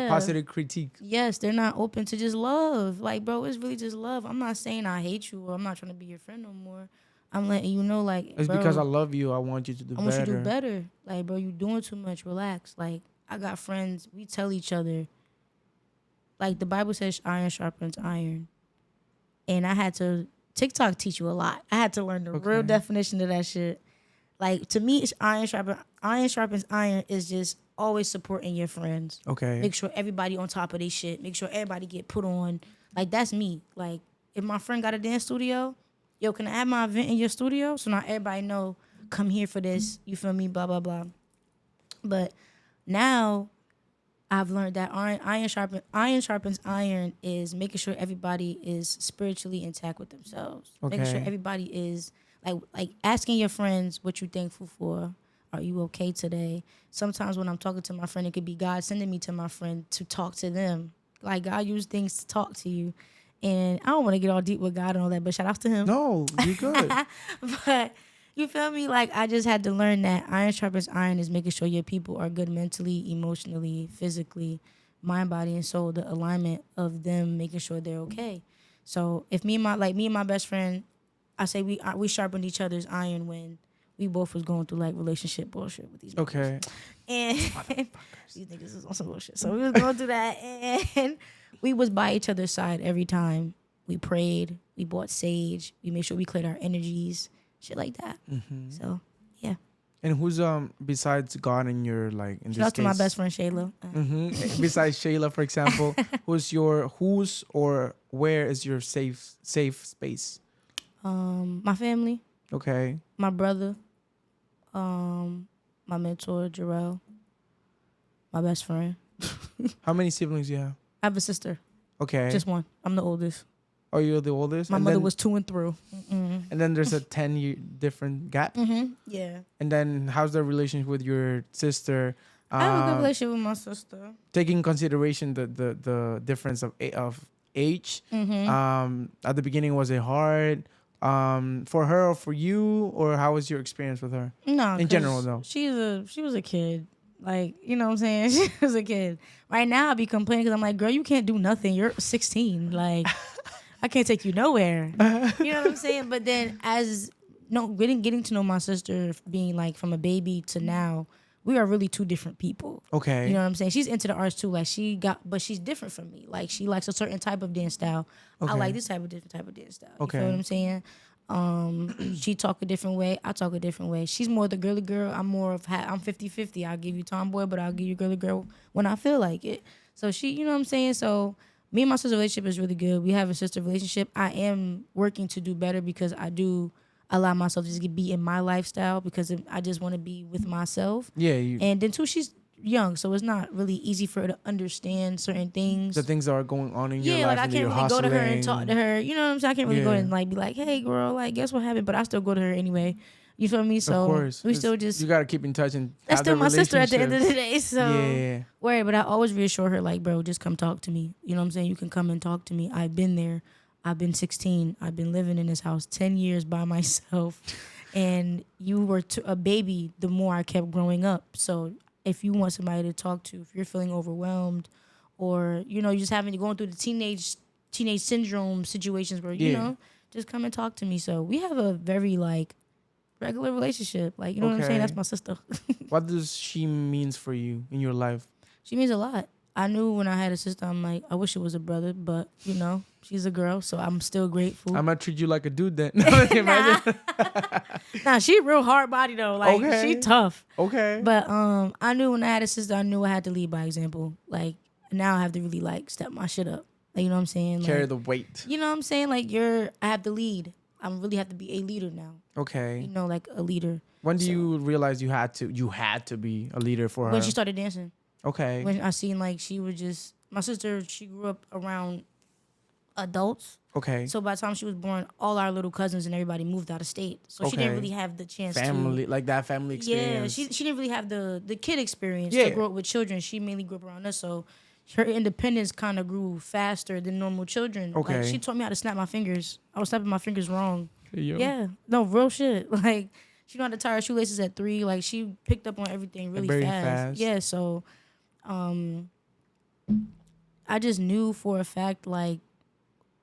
positive critique. Yes, they're not open to just love. Like, bro, it's really just love. I'm not saying I hate you or I'm not trying to be your friend no more. I'm letting you know, like, it's bro, because I love you. I want you to do better. I want you to do better. Like, bro, you doing too much. Relax. Like, I got friends. We tell each other. Like, the Bible says iron sharpens iron. And I had to, Tik Tok teach you a lot. I had to learn the real definition of that shit. Like, to me, it's iron sharpens iron is just always supporting your friends. Okay. Make sure everybody on top of their shit. Make sure everybody get put on. Like, that's me. Like, if my friend got a dance studio, yo, can I have my event in your studio? So now everybody know, come here for this. You feel me? Blah, blah, blah. But now I've learned that iron sharpens iron is making sure everybody is spiritually intact with themselves. Okay. Making sure everybody is, like asking your friends what you're thankful for. Are you okay today? Sometimes when I'm talking to my friend, it could be God sending me to my friend to talk to them. Like, God used things to talk to you. And I don't want to get all deep with God and all that, but shout out to him. No, you good. But you feel me? Like, I just had to learn that iron sharpens iron is making sure your people are good mentally, emotionally, physically, mind, body, and soul. The alignment of them making sure they're okay. So if me and my best friend, I say we sharpened each other's iron when we both was going through like relationship bullshit with these okay. And these niggas is on some bullshit. So we was going through that, and we was by each other's side every time. We prayed, we bought sage, we made sure we cleared our energies, shit like that. Mm-hmm. So yeah. And who's besides God in your like in Shout this out to my best friend Shayla. Mm-hmm. Besides Shayla, for example, who's or where is your safe space? My family. Okay. My brother. My mentor Jarrell. My best friend. How many siblings do you have? I have a sister. Okay. Just one. I'm the oldest. Oh, you're the oldest? My mother was 2 and through. And then there's a 10-year different gap? Mm-hmm. Yeah. And then how's the relationship with your sister? I have a good relationship with my sister. Taking consideration the difference of age, at the beginning, was it hard for her or for you? Or how was your experience with her? No. In general, though. She was a kid. Like, you know what I'm saying? She was a kid. Right now, I be complaining because I'm like, girl, you can't do nothing. You're 16. Like... I can't take you nowhere. You know what I'm saying? But then getting to know my sister, being like from a baby to now, we are really two different people. Okay. You know what I'm saying? She's into the arts too. Like but she's different from me. Like she likes a certain type of dance style. I like this different type of dance style. You feel what I'm saying? She talk a different way. I talk a different way. She's more the girly girl. I'm more of I'm 50-50. I'll give you tomboy, but I'll give you girly girl when I feel like it. So she, you know what I'm saying? So me and my sister relationship is really good. We have a sister relationship. I am working to do better because I do allow myself to just be in my lifestyle because I just want to be with myself. Yeah. And then too, she's young, so it's not really easy for her to understand certain things. The things that are going on in your life. Yeah, like I can't really go to her and talk to her. You know what I'm saying? I can't really go and like be like, hey girl, like guess what happened? But I still go to her anyway. You feel me? So of course. we still just you gotta keep in touch and that's have still that my sister at the end of the day. So yeah. But I always reassure her like, bro, just come talk to me. You know what I'm saying? You can come and talk to me. I've been there. I've been 16. I've been living in this house 10 years by myself. And you were a baby the more I kept growing up. So if you want somebody to talk to, if you're feeling overwhelmed or, you know, you just going through the teenage syndrome situations where, you know, just come and talk to me. So we have a very, like, regular relationship. Like, you know what I'm saying? That's my sister. What does she means for you in your life? She means a lot. I knew when I had a sister, I'm like, I wish it was a brother, but, you know, she's a girl, so I'm still grateful. I'm going to treat you like a dude then. Nah, she real hard body, though. Like, she tough. Okay. But I knew when I had a sister, I knew I had to lead by example. Like, now I have to really, like, step my shit up. Like, you know what I'm saying? Carry like, the weight. You know what I'm saying? Like, I have to lead. I really have to be a leader now. Okay. You know, like a leader. When do you realize you had to be a leader for her? When she started dancing. Okay. When I seen like she was just my sister, she grew up around adults. Okay. So by the time she was born, all our little cousins and everybody moved out of state. So she didn't really have the chance family, like that family experience. Yeah, she didn't really have the kid experience to grow up with children. She mainly grew up around us, so her independence kind of grew faster than normal children. Okay. Like, she taught me how to snap my fingers. I was snapping my fingers wrong. Hey, yo. Yeah. No, real shit. Like, she knew how to tie her shoelaces at 3. Like, she picked up on everything really fast. Yeah, so I just knew for a fact, like,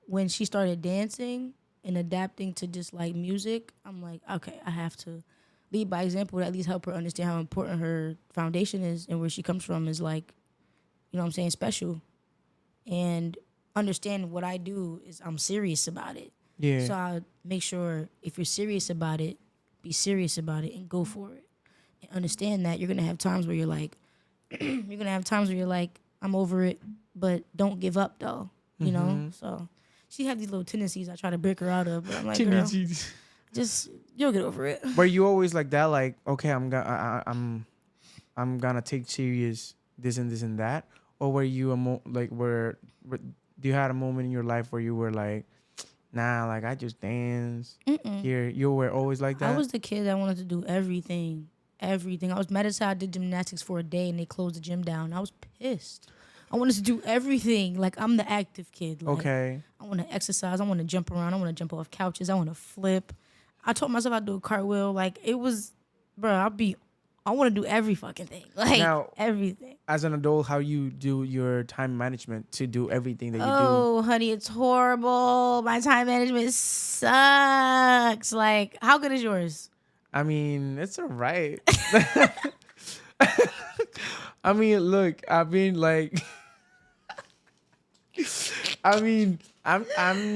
when she started dancing and adapting to just, like, music, I'm like, okay, I have to lead by example to at least help her understand how important her foundation is and where she comes from is, like, you know what I'm saying, special. And understand what I do is I'm serious about it. Yeah. So I make sure if you're serious about it, be serious about it and go for it. And understand that you're going to have times where you're like, I'm over it, but don't give up though, you know? So she had these little tendencies I try to break her out of, but I'm like, girl, just, you'll get over it. Were you always like that? Like, okay, I'm gonna take serious this and that? Or were you do you had a moment in your life where you were like, nah, like I just dance here? You were always like that? I was the kid that wanted to do everything. I was mad as hell. I did gymnastics for a day and they closed the gym down. I was pissed. I wanted to do everything. Like, I'm the active kid. Like, okay. I want to exercise. I want to jump around. I want to jump off couches. I want to flip. I told myself I'd do a cartwheel. Like, it was, bro, I want to do every fucking thing. Like, now, everything. As an adult, how you do your time management to do everything that you do? Oh, honey, it's horrible. My time management sucks. Like, how good is yours? I mean, it's all right. I mean, look, I'm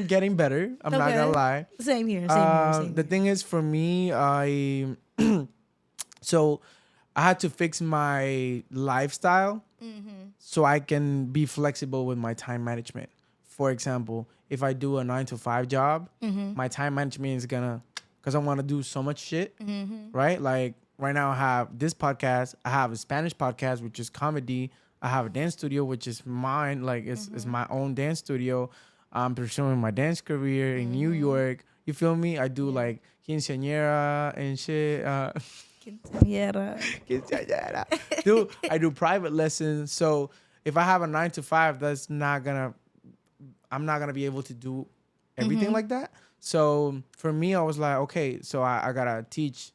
getting better. I'm not gonna lie. Same here. The thing is, for me, so I had to fix my lifestyle so I can be flexible with my time management. For example, if I do a 9-to-5 job, my time management is because I want to do so much shit, right? Like right now I have this podcast. I have a Spanish podcast, which is comedy. I have a dance studio, which is mine. Like it's my own dance studio. I'm pursuing my dance career in New York. You feel me? I do like quinceañera and shit. Quinceañera. Dude, I do private lessons. So if I have a 9-to-5, I'm not gonna be able to do everything like that. So for me, I was like, okay, so I gotta teach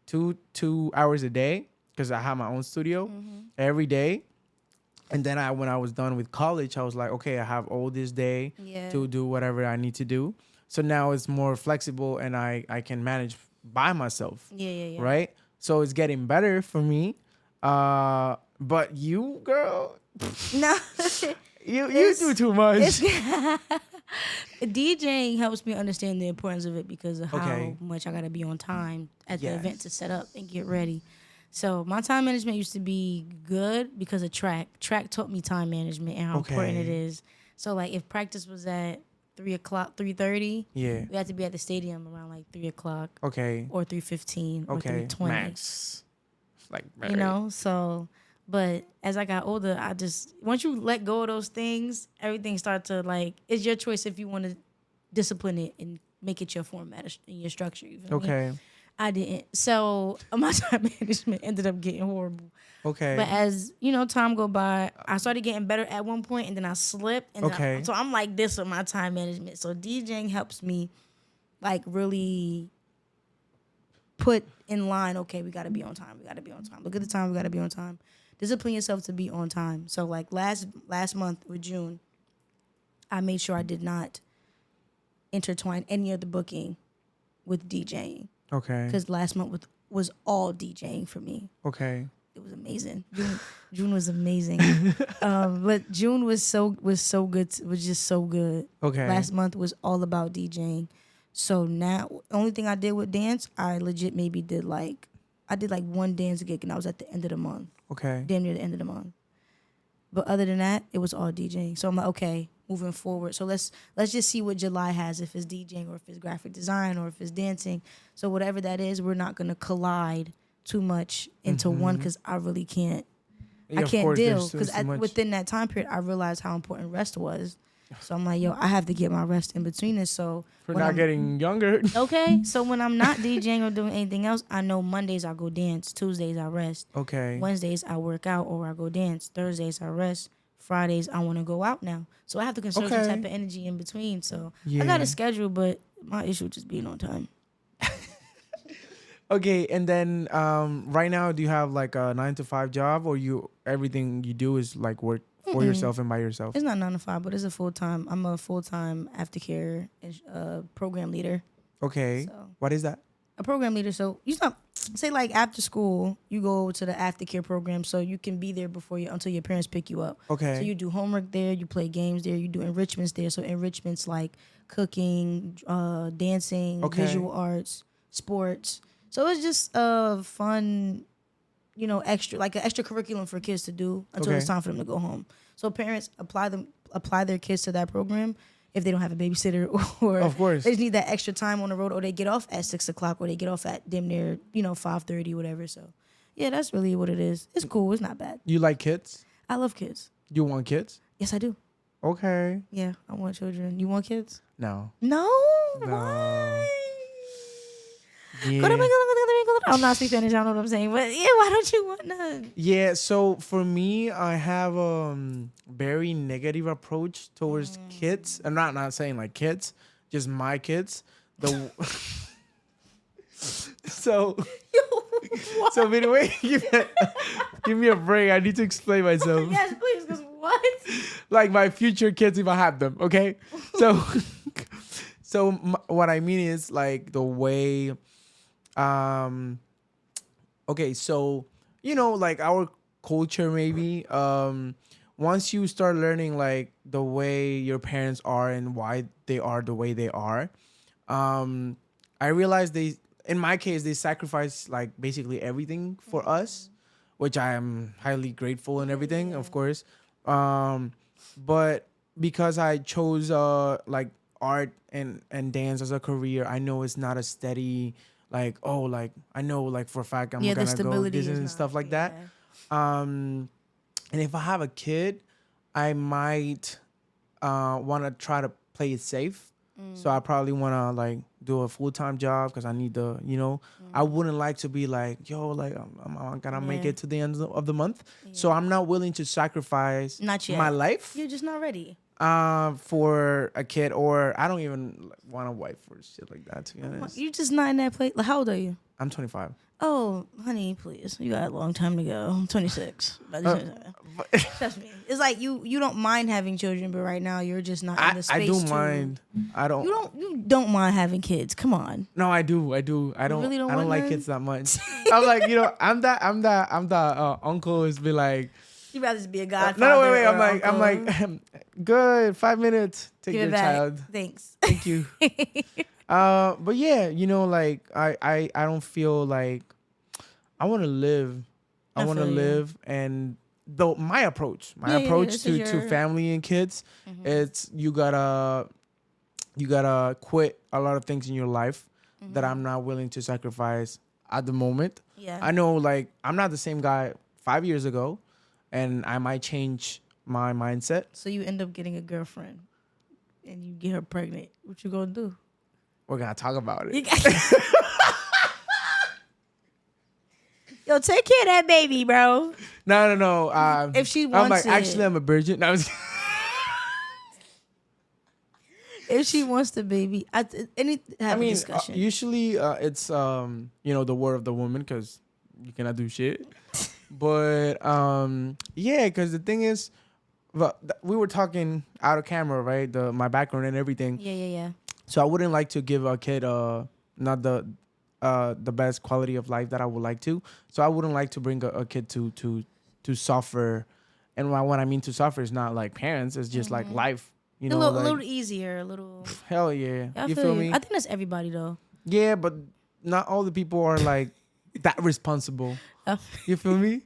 two hours a day because I have my own studio every day. And then when I was done with college, I was like, okay, I have all this day to do whatever I need to do. So now it's more flexible and I can manage by myself. Yeah. Right? So it's getting better for me. But you, girl, No. you do too much. DJing helps me understand the importance of it because of how Okay. much I gotta be on time at the event to Yes. set up and get ready. So my time management used to be good because of track. Track taught me time management and how important it Okay. is. So like if practice was at 3:00, 3:30, Yeah. we had to be at the stadium around like 3:00 Okay. or 3:15 or Okay. 3:20. Max. Like You know, so but as I got older, I just once you let go of those things, everything starts to like it's your choice if you want to discipline it and make it your format and your structure. You feel me? Okay. I didn't. So my time management ended up getting horrible. Okay. But as you know, time go by, I started getting better at one point, and then I slipped. And Okay. so I'm like this with my time management. So DJing helps me, like really put in line. Okay, we gotta be on time. We gotta be on time. Look at the time. We gotta be on time. Discipline yourself to be on time. So like last month with June, I made sure I did not intertwine any of the booking with DJing. Okay. Because last month was all DJing for me. Okay. It was amazing. June was amazing. But June was so good. Was just so good. Okay. Last month was all about DJing. So now, only thing I did with dance, I legit maybe did like one dance gig, and I was at the end of the month, Okay. damn near the end of the month. But other than that, it was all DJing. So I'm like, okay, moving forward. So let's just see what July has, if it's DJing or if it's graphic design or if it's dancing. So whatever that is, we're not gonna collide too much into one because I really can't. Yeah, I of can't course, deal there's because too much. within that time period, I realized how important rest was. So I'm like, yo, I have to get my rest in between this. So For when not I'm, getting younger. okay, so when I'm not DJing or doing anything else, I know Mondays I go dance, Tuesdays I rest, Okay. Wednesdays I work out or I go dance, Thursdays I rest, Fridays I want to go out now. So I have to conserve some Okay. type of energy in between. So Yeah. I got a schedule, but my issue just being on time. Okay, and then right now, do you have like a 9 to 5 job, or everything you do is like work for yourself and by yourself? It's not 9 to 5, but it's a full time. I'm a full time aftercare program leader. Okay, So what is that? a program leader. So you stop say like after school, you go to the aftercare program, so you can be there until your parents pick you up. Okay. So you do homework there, you play games there, you do enrichments there. So enrichments like cooking, dancing, Okay. visual arts, sports. So it's just fun, extra like an extra curriculum for kids to do until Okay. it's time for them to go home. So parents apply their kids to that program if they don't have a babysitter or Of course. they just need that extra time on the road, or they get off at 6:00 or they get off at damn near 5:30 whatever. So yeah, that's really what it is. It's cool. It's not bad. You like kids? I love kids. You want kids? Yes, I do. Okay. Yeah, I want children. You want kids? No. No. No. Why? Yeah. I'm not speaking Spanish. I don't know what I'm saying, but yeah, why don't you want none? Yeah, so for me, I have very negative approach towards kids. I'm not saying like kids, just my kids. The so so anyway, give me a break. I need to explain myself. Yes, please. Because what? Like my future kids if I have them. Okay, so what I mean is like the way. Okay, so like our culture maybe once you start learning like the way your parents are and why they are the way they are, I realized in my case they sacrifice like basically everything for us, which I am highly grateful and everything, of course. But because I chose like art and dance as a career, I know it's not a steady like I know like for a fact I'm gonna go this and stuff like that. And if I have a kid, I might want to try to play it safe. So I probably want to like do a full-time job because I need the I wouldn't like to be like like I'm gonna make it to the end of the month. So I'm not willing to sacrifice Not yet. my life. You're just not ready. for a kid, or I don't even want a wife or shit like that, to be honest. You just not in that place. Like, how old are you? I'm 25. Oh, honey, please. You got a long time to go. I'm 26. Trust me. It's like you don't mind having children, but right now you're just not in the space. I do mind. I don't. You don't mind having kids. Come on. No, I do. I don't. Really don't I don't like none? kids that much. I'm like, I'm that uncle who's be like. You'd rather just be a godfather. No, wait. I'm like, good. 5 minutes. Take Give your it back. child. Thanks. Thank you. But yeah, like I don't feel like I want to live. I want to live, and though my approach to family and kids, it's you gotta quit a lot of things in your life that I'm not willing to sacrifice at the moment. Yeah, I know, like I'm not the same guy 5 years ago, and I might change my mindset. So you end up getting a girlfriend, and you get her pregnant. What you gonna do? We're gonna talk about it. Yo, take care of that baby, bro. No. If she wants I'm like, it. actually, I'm a virgin. No, if she wants the baby, a discussion. Usually it's the word of the woman, because you cannot do shit. But yeah, because the thing is, we were talking out of camera, right? My background and everything. Yeah. So I wouldn't like to give a kid not the best quality of life that I would like to. So I wouldn't like to bring a kid to suffer. And what I mean to suffer is not like parents. It's just like life. A little easier, a little. Hell yeah. I You feel me? I think that's everybody though. Yeah, but not all the people are like that responsible. You feel me?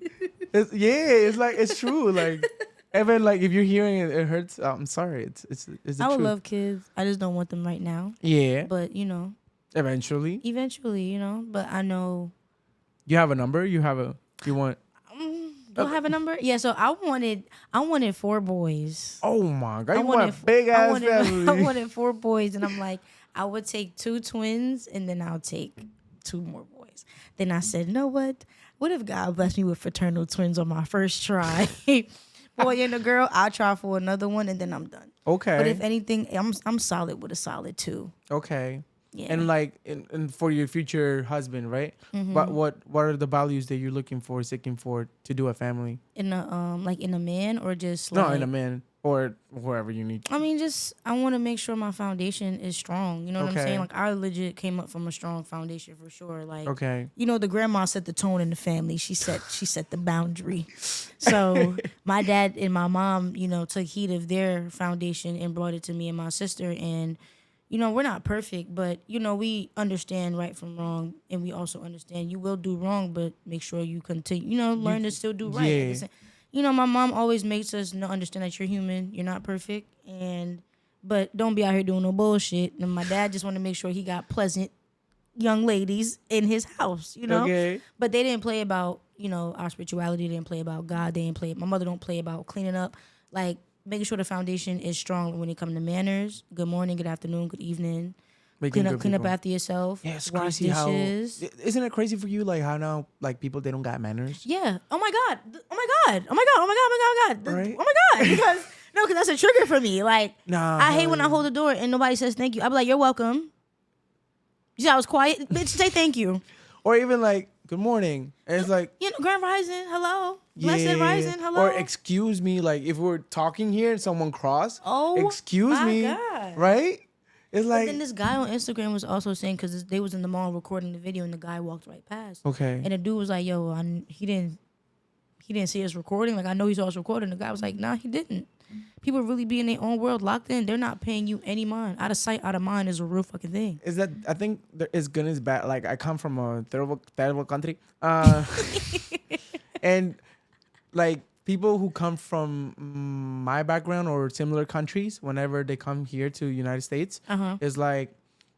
It's like, it's true. Like, even like if you're hearing it, it hurts. I'm sorry. It's the I would truth. love kids. I just don't want them right now. Yeah. But Eventually. But I know. You have a number? You want? Do I have a number? Yeah. So I wanted 4 boys. Oh my God! You want a big ass family. I wanted 4 boys, and I'm like, I would take 2 twins, and then I'll take 2 more boys. Then I said, you know what? What if God blessed me with fraternal twins on my first try? Boy and a girl, I'll try for another one, and then I'm done. Okay. But if anything, I'm solid with a solid 2. Okay. Yeah. And like, and for your future husband, right? But what are the values that you're seeking for to do a family? In a man, or just no, in a man, or wherever you need. I mean, I want to make sure my foundation is strong. You know what I'm saying? Like, I legit came up from a strong foundation for sure. Like, the grandma set the tone in the family. She set the boundary. So my dad and my mom, took heed of their foundation and brought it to me and my sister. And we're not perfect, but we understand right from wrong, and we also understand you will do wrong, but make sure you continue. Learn to still do right. Yeah. My mom always makes us understand that you're human, you're not perfect, but don't be out here doing no bullshit. And my dad just wanted to make sure he got pleasant young ladies in his house, Okay. But they didn't play about our spirituality. They didn't play about God. My mother don't play about cleaning up, like making sure the foundation is strong when it comes to manners. Good morning, good afternoon, good evening. Clean up after yourself. Yeah, it's wash crazy dishes. Isn't it crazy for you, like how now, like people, they don't got manners? Yeah. Oh my God. Right? Oh my God. Because that's a trigger for me. Like, I hate when I hold the door and nobody says thank you. I be like, you're welcome. You see, I was quiet. Bitch, say thank you. Or even like, good morning. And it's like, Grand Rising, hello. Blessed Rising, hello. Or excuse me, like if we're talking here and someone cross, excuse my me, God. right? It's like. But then this guy on Instagram was also saying, because they was in the mall recording the video and the guy walked right past. Okay. And the dude was like, yo, he didn't see us recording. Like, I know he saw us recording. The guy was like, nah, he didn't. People really be in their own world, locked in. They're not paying you any mind. Out of sight, out of mind is a real fucking thing. Is that, I think there is good and bad. Like, I come from a third world country. And like people who come from my background or similar countries, whenever they come here to United States, is like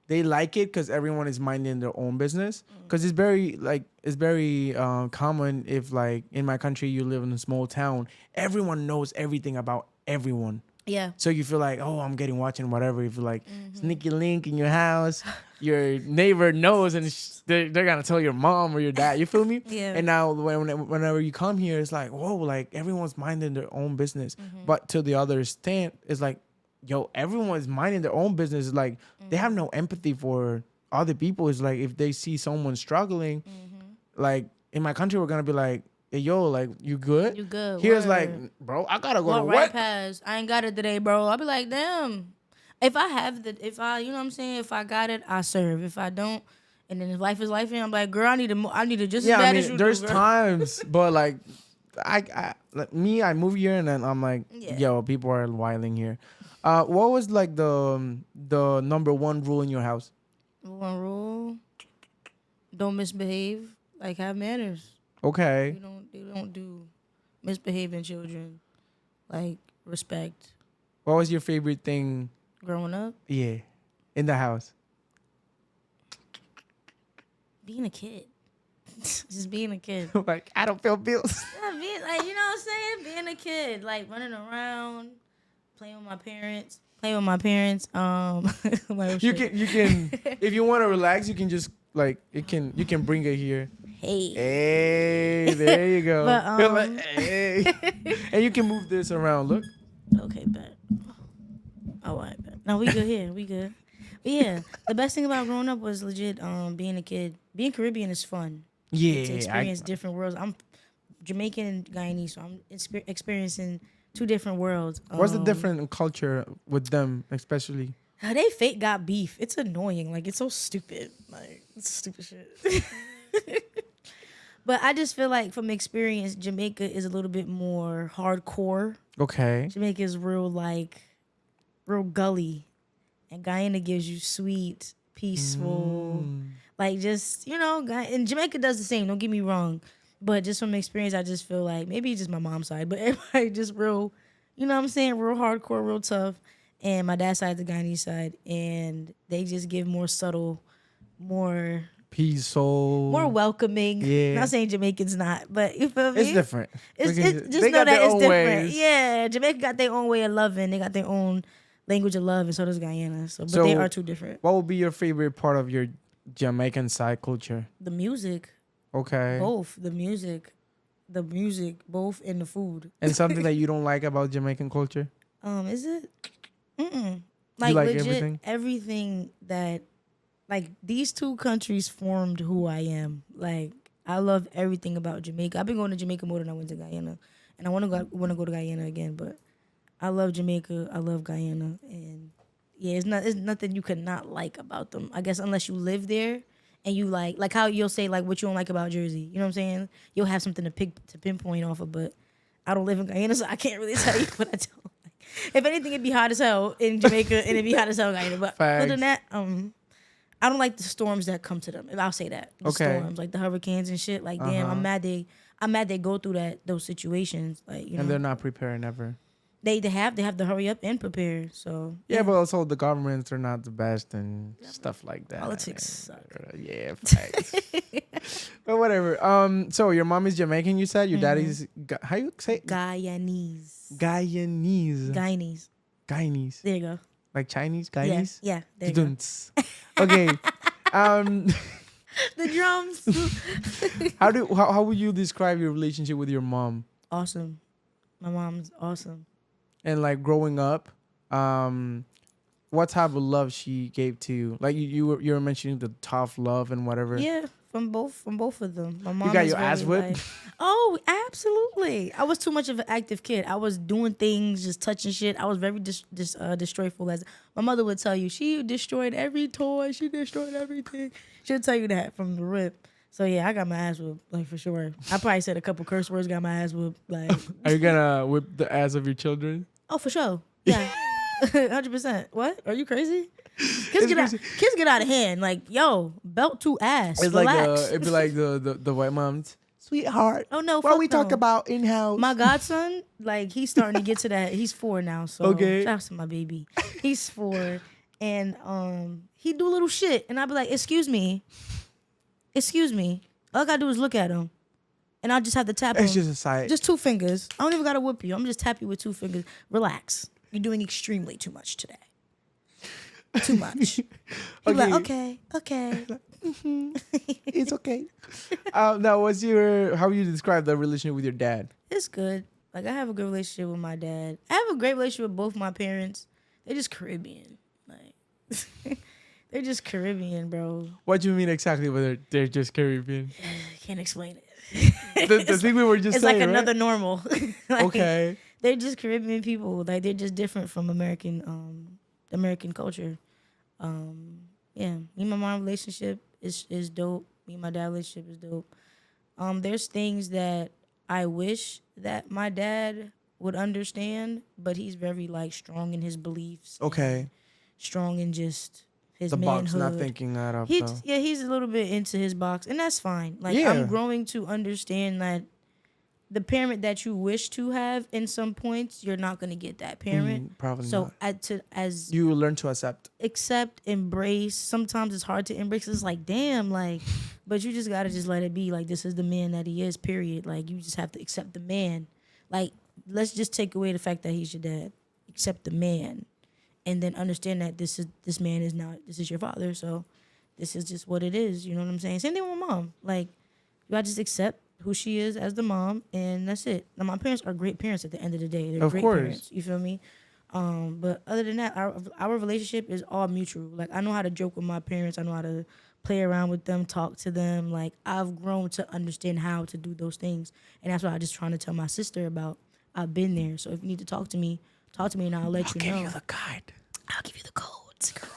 they like it because everyone is minding their own business. Because it's very common if like in my country you live in a small town, everyone knows everything about everyone. Yeah. So you feel like, oh, I'm getting watching whatever. If you like sneaky link in your house, your neighbor knows, and they're gonna tell your mom or your dad. You feel me? Yeah. And now whenever you come here, it's like, whoa, like everyone's minding their own business. But to the other stand, it's like, yo, everyone's minding their own business. It's like they have no empathy for other people. It's like if they see someone struggling, like in my country, we're gonna be like, hey, yo, like, you good? You good. Here's word. like, bro, I gotta go to right work. past. I ain't got it today, bro. I'll be like, damn. If I have you know what I'm saying? If I got it, I serve. If I don't, and then if life is life, and I'm like, girl, I need to just as bad as you there's do, girl. times, but like, I move here and then I'm like, yo, people are wilding here. What was like the number one rule in your house? One rule: don't misbehave. Like, have manners. Okay. They don't do misbehaving children. Like, respect. What was your favorite thing Growing up? Yeah, in the house. Being a kid. Just being a kid. Like, I don't feel bills. Yeah, you know what I'm saying? Being a kid. Like, running around, playing with my parents. You can if you want to relax, you can just like you can bring it here. Hey, there you go. But, like, hey. And you can move this around. Look. Okay, bet. All right, bet. No, we good here. We good. But yeah, the best thing about growing up was legit being a kid. Being Caribbean is fun. Yeah. To experience different worlds. I'm Jamaican and Guyanese, so I'm experiencing two different worlds. What's the different culture with them, especially? They fake got beef. It's annoying. Like, it's so stupid. Like, it's stupid shit. But I just feel like from experience, Jamaica is a little bit more hardcore. Okay. Jamaica is real gully. And Guyana gives you sweet, peaceful, like just, and Jamaica does the same, don't get me wrong. But just from experience, I just feel like maybe it's just my mom's side, but everybody just real, you know what I'm saying, real hardcore, real tough. And my dad's side, the Guyanese side, and they just give more subtle, more peaceful, more welcoming. Yeah. Not saying Jamaicans not, but you feel me? It's different. Just know that it's different. Ways. Yeah, Jamaica got their own way of loving. They got their own language of love, and so does Guyana. But they are two different. What would be your favorite part of your Jamaican side culture? The music. Okay. Both the music, both, and the food. And something that you don't like about Jamaican culture? Is it? Like, you like legit everything that, like, these two countries formed who I am. Like, I love everything about Jamaica. I've been going to Jamaica more than I went to Guyana, and I want to go to Guyana again. But I love Jamaica. I love Guyana, and yeah, it's nothing you could not like about them. I guess unless you live there and you like how you'll say like what you don't like about Jersey. You know what I'm saying? You'll have something to pinpoint off of. But I don't live in Guyana, so I can't really tell you what I don't like. If anything, it'd be hot as hell in Jamaica, and it'd be hot as hell in Guyana. But other than that, I don't like the storms that come to them. I'll say that. The storms, like the hurricanes and shit. Like, damn, I'm mad they go through those situations. Like, and they're not preparing ever. They have to hurry up and prepare. So yeah, but also the governments are not the best and stuff like that. Politics suck. Yeah, facts. But whatever. So your mom is Jamaican, you said. Your daddy's how you say it? Guyanese. There you go. Like Chinese, Guyanese. Yeah. There you go. Okay. The drums. How would you describe your relationship with your mom? Awesome. My mom's awesome. And like growing up, what type of love she gave to you? Like you were mentioning the tough love and whatever. Yeah, from both of them. My mom. You got your ass whipped? Oh, absolutely. I was too much of an active kid. I was doing things, just touching shit. I was very destroyful. As my mother would tell you, she destroyed every toy. She destroyed everything. She'll tell you that from the rip. So yeah, I got my ass whooped, like, for sure. I probably said a couple curse words, got my ass whooped. Like, are you gonna whip the ass of your children? Oh, for sure. Yeah, 100%. What? Are you crazy? Kids get out of hand. Like, yo, belt to ass. It's relax. It'd be like the white moms. Sweetheart. Oh no. What we talk about in house? My godson, like, he's starting to get to that. He's 4 now, so shout out to my baby. He's 4, and he do little shit, and I'd be like, excuse me. All I gotta do is look at him, and I'll just have to tap him. It's just a sight. Just 2 fingers. I don't even gotta whoop you. I'm just tap you with 2 fingers. Relax. You're doing extremely too much today. Too much. He'd be like, okay. It's okay. Now, how would you describe the relationship with your dad? It's good. Like, I have a good relationship with my dad. I have a great relationship with both my parents. They're just Caribbean. Like, they're just Caribbean, bro. What do you mean exactly whether they're just Caribbean? I can't explain it. The thing we were just saying, like another normal. Like, okay. They're just Caribbean people. Like, they're just different from American culture. Yeah, me and my mom relationship is dope. Me and my dad relationship is dope. There's things that I wish that my dad would understand, but he's very like strong in his beliefs. Okay. Strong in just his the manhood. box, not thinking that up. Yeah, he's a little bit into his box, and that's fine. Like, I'm growing to understand that the parent that you wish to have in some points, you're not gonna get that parent. Probably so not. As you learn to accept, embrace. Sometimes it's hard to embrace. It's like, damn, like, but you just gotta just let it be. Like, this is the man that he is. Period. Like, you just have to accept the man. Like, let's just take away the fact that he's your dad. Accept the man, and then understand that this is your father. So this is just what it is. You know what I'm saying? Same thing with my mom. Like, you gotta just accept who she is as the mom, and that's it. Now, my parents are great parents at the end of the day. They're great parents. You feel me? But other than that, our relationship is all mutual. Like, I know how to joke with my parents. I know how to play around with them, talk to them. Like, I've grown to understand how to do those things, and that's what I'm just trying to tell my sister about. I've been there. So if you need to talk to me, and I'll let you know. I'll give you the guide. I'll give you the codes, girl.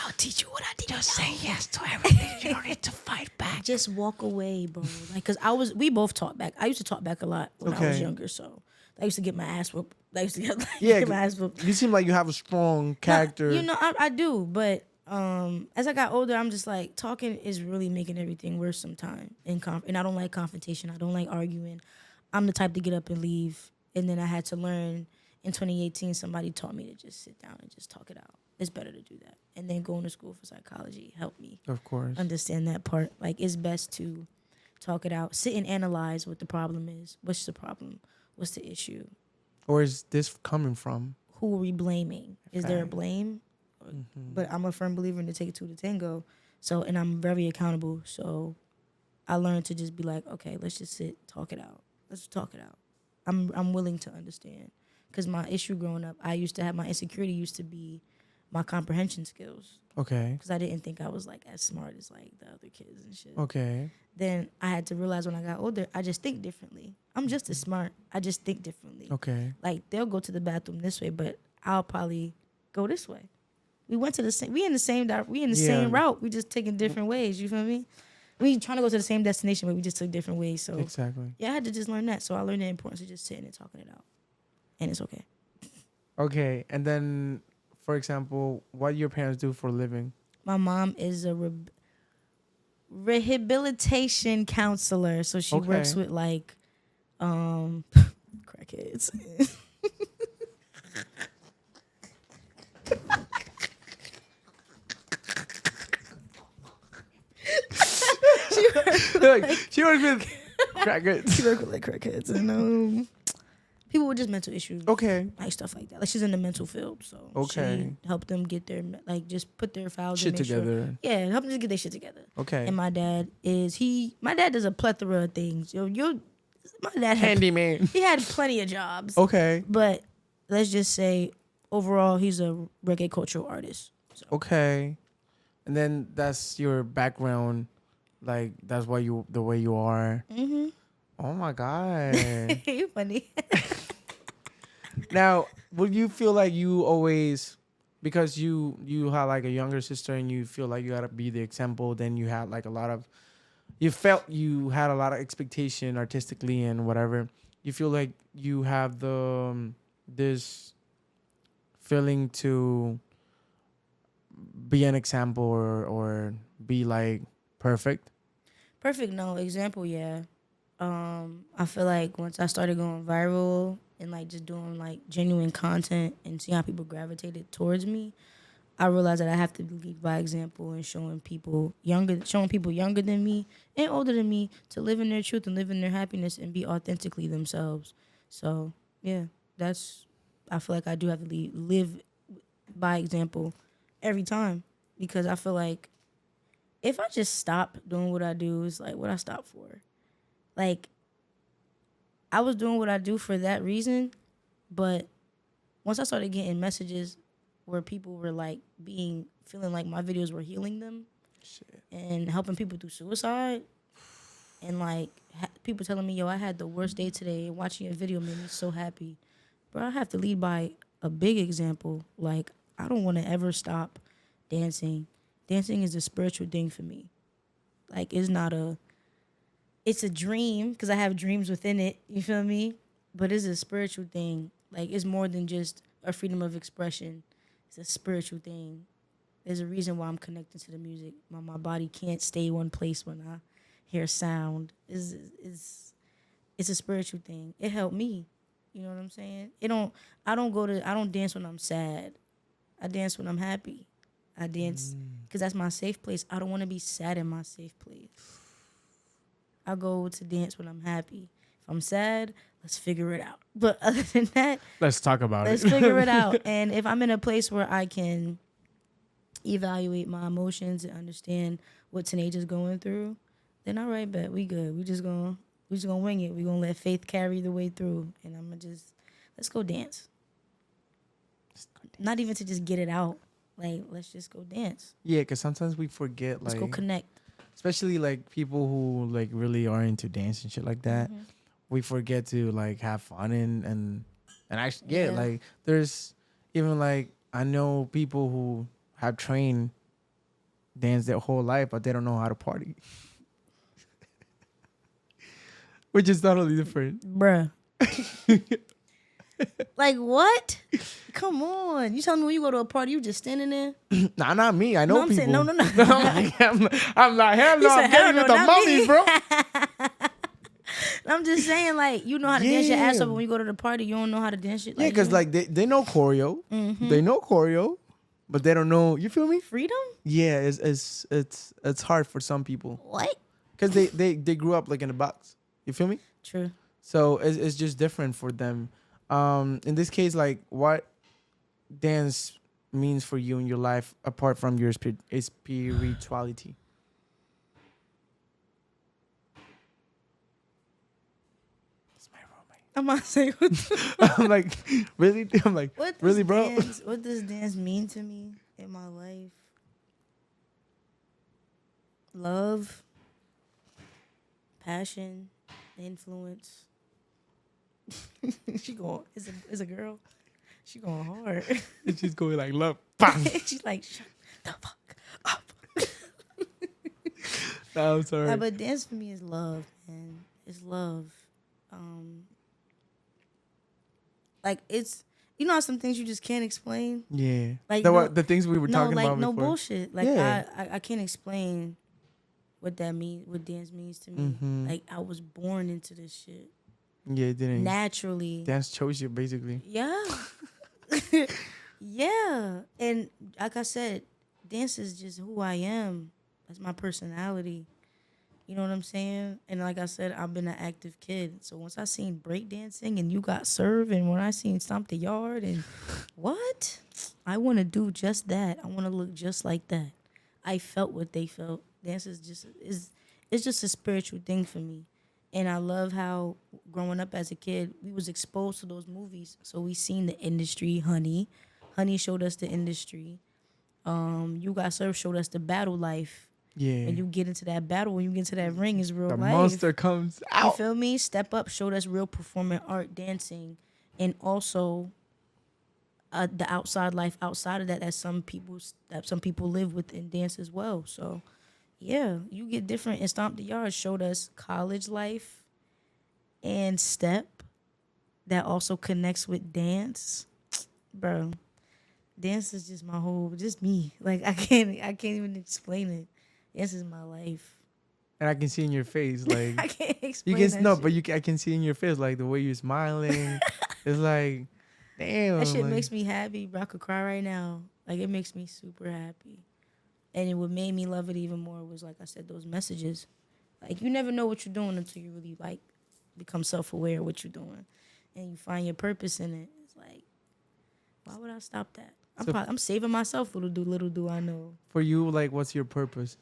I'll teach you what I did. Just say yes to everything. You don't need to fight back. Just walk away, bro. Like, cause we both talk back. I used to talk back a lot when I was younger, so I used to get my ass whooped. Get my ass whooped. You seem like you have a strong character. I do, but as I got older, I'm just like, talking is really making everything worse sometimes. And I don't like confrontation. I don't like arguing. I'm the type to get up and leave. And then I had to learn in 2018. Somebody taught me to just sit down and just talk it out. It's better to do that. And then going to school for psychology helped me, of course, understand that part. Like, it's best to talk it out, sit and analyze what the problem is. What's the problem? What's the issue? Or is this coming from? Who are we blaming? Is there a blame? But I'm a firm believer in the take two to tango. So, and I'm very accountable. So I learned to just be like, okay, let's just sit, talk it out. Let's talk it out. I'm willing to understand. Because my issue growing up, my insecurity used to be my comprehension skills. Okay. Because I didn't think I was like as smart as like the other kids and shit. Okay. Then I had to realize when I got older, I just think differently. I'm just as smart. I just think differently. Okay. Like, they'll go to the bathroom this way, but I'll probably go this way. We in the same route. We just taking different ways. You feel me? We trying to go to the same destination, but we just took different ways. So exactly. Yeah, I had to just learn that. So I learned the importance of just sitting and talking it out, and it's okay. Okay, and then, for example, what do your parents do for a living? My mom is a rehabilitation counselor, so she works with like crackheads. She works with crackheads. She works with like crackheads and people with just mental issues. Okay. Like stuff like that. Like, she's in the mental field, so she helped them get their just put their files shit together. Sure, yeah, help them just get their shit together. Okay. And my dad does a plethora of things. My dad handyman. He had plenty of jobs. Okay. But let's just say overall he's a reggae cultural artist. So. Okay. And then that's your background. Like, that's why the way you are. Mm-hmm. Oh my God. You're funny. Now, would you feel like you always, because you had like a younger sister and you feel like you gotta be the example, then you had like you felt you had a lot of expectation artistically and whatever. You feel like you have this feeling to be an example or be like perfect? Perfect, no. Example, yeah. I feel like once I started going viral and like just doing like genuine content and seeing how people gravitated towards me, I realized that I have to lead by example and showing people younger than me and older than me to live in their truth and live in their happiness and be authentically themselves. So yeah, I feel like I do have to live by example every time, because I feel like if I just stop doing what I do, it's like what I stop for. Like, I was doing what I do for that reason, but once I started getting messages where people were like feeling like my videos were healing them, shit, and helping people through suicide, and like people telling me, yo, I had the worst day today, and watching your video made me so happy. Bro, I have to lead by a big example. Like, I don't want to ever stop dancing. Dancing is a spiritual thing for me. Like, it's a dream, because I have dreams within it, you feel me? But it's a spiritual thing. Like, it's more than just a freedom of expression. It's a spiritual thing. There's a reason why I'm connected to the music. My body can't stay one place when I hear sound. It's a spiritual thing. It helped me. You know what I'm saying? I don't dance when I'm sad. I dance when I'm happy. I dance because that's my safe place. I don't want to be sad in my safe place. I go to dance when I'm happy. If I'm sad, let's figure it out. But other than that, let's talk about it. Let's figure it out. And if I'm in a place where I can evaluate my emotions and understand what TENAJA's going through, then all right, bet we good. We just gonna wing it. We gonna let faith carry the way through, and I'm gonna let's go dance. Not even to just get it out. Like, let's just go dance. Yeah, because sometimes we forget. Let's go connect. Especially like people who like really are into dance and shit like that. Mm-hmm. We forget to like have fun and actually like there's even like I know people who have trained dance their whole life, but they don't know how to party. Which is totally different. Bruh. Like, what? Come on. You telling me when you go to a party, you just standing there? Nah, not me. I know people. Saying, no. I'm like, hell no, I'm getting with the mummies, bro. I'm just saying, like, you know how to dance your ass off, but when you go to the party, you don't know how to dance shit. Like, because like they know choreo. Mm-hmm. They know choreo, but they don't know, you feel me? Freedom? Yeah, it's hard for some people. What? Because they grew up like in a box. You feel me? True. So it's just different for them. In this case, like, what dance means for you in your life apart from your spirituality? That's my roommate. I'm gonna say, I'm like, really? I'm like, really, bro? What does dance mean to me in my life? Love, passion, influence. She going, it's a girl. She going hard. And she's going like, love. Bang. She's like, shut the fuck up. No, I'm sorry. But dance for me is love, man. It's love. Like, it's, you know how some things you just can't explain? Yeah. Like the things we were talking about before. No bullshit. Like, I can't explain what dance means to me. Mm-hmm. Like, I was born into this shit. Yeah, it didn't. Naturally. Dance chose you, basically. Yeah. Yeah. And like I said, dance is just who I am. That's my personality. You know what I'm saying? And like I said, I've been an active kid. So once I seen breakdancing and You Got Served, and when I seen Stomp the Yard and what? I want to do just that. I want to look just like that. I felt what they felt. Dance is it's just a spiritual thing for me. And I love how growing up as a kid, we was exposed to those movies. So we seen the industry, Honey. Honey showed us the industry. You Got Served showed us the battle life. Yeah. And you get into that battle, when you get into that ring, is real life. The monster comes out. You feel me? Step Up showed us real performing art, dancing. And also the outside life outside of that some people live with and dance as well. So yeah, you get different. And Stomp the Yard showed us college life and step that also connects with dance. Bro, dance is just me. Like, I can't even explain it. Dance is my life. And I can see in your face, like, I can't explain I can see in your face, like, the way you're smiling. It's like, damn. That shit makes me happy, bro. I could cry right now. Like, it makes me super happy. And what made me love it even more was, like I said, those messages. Like, you never know what you're doing until you really, like, become self-aware of what you're doing. And you find your purpose in it. It's like, Why would I stop that? So I'm saving myself. Little do I know. for you, like, what's your purpose?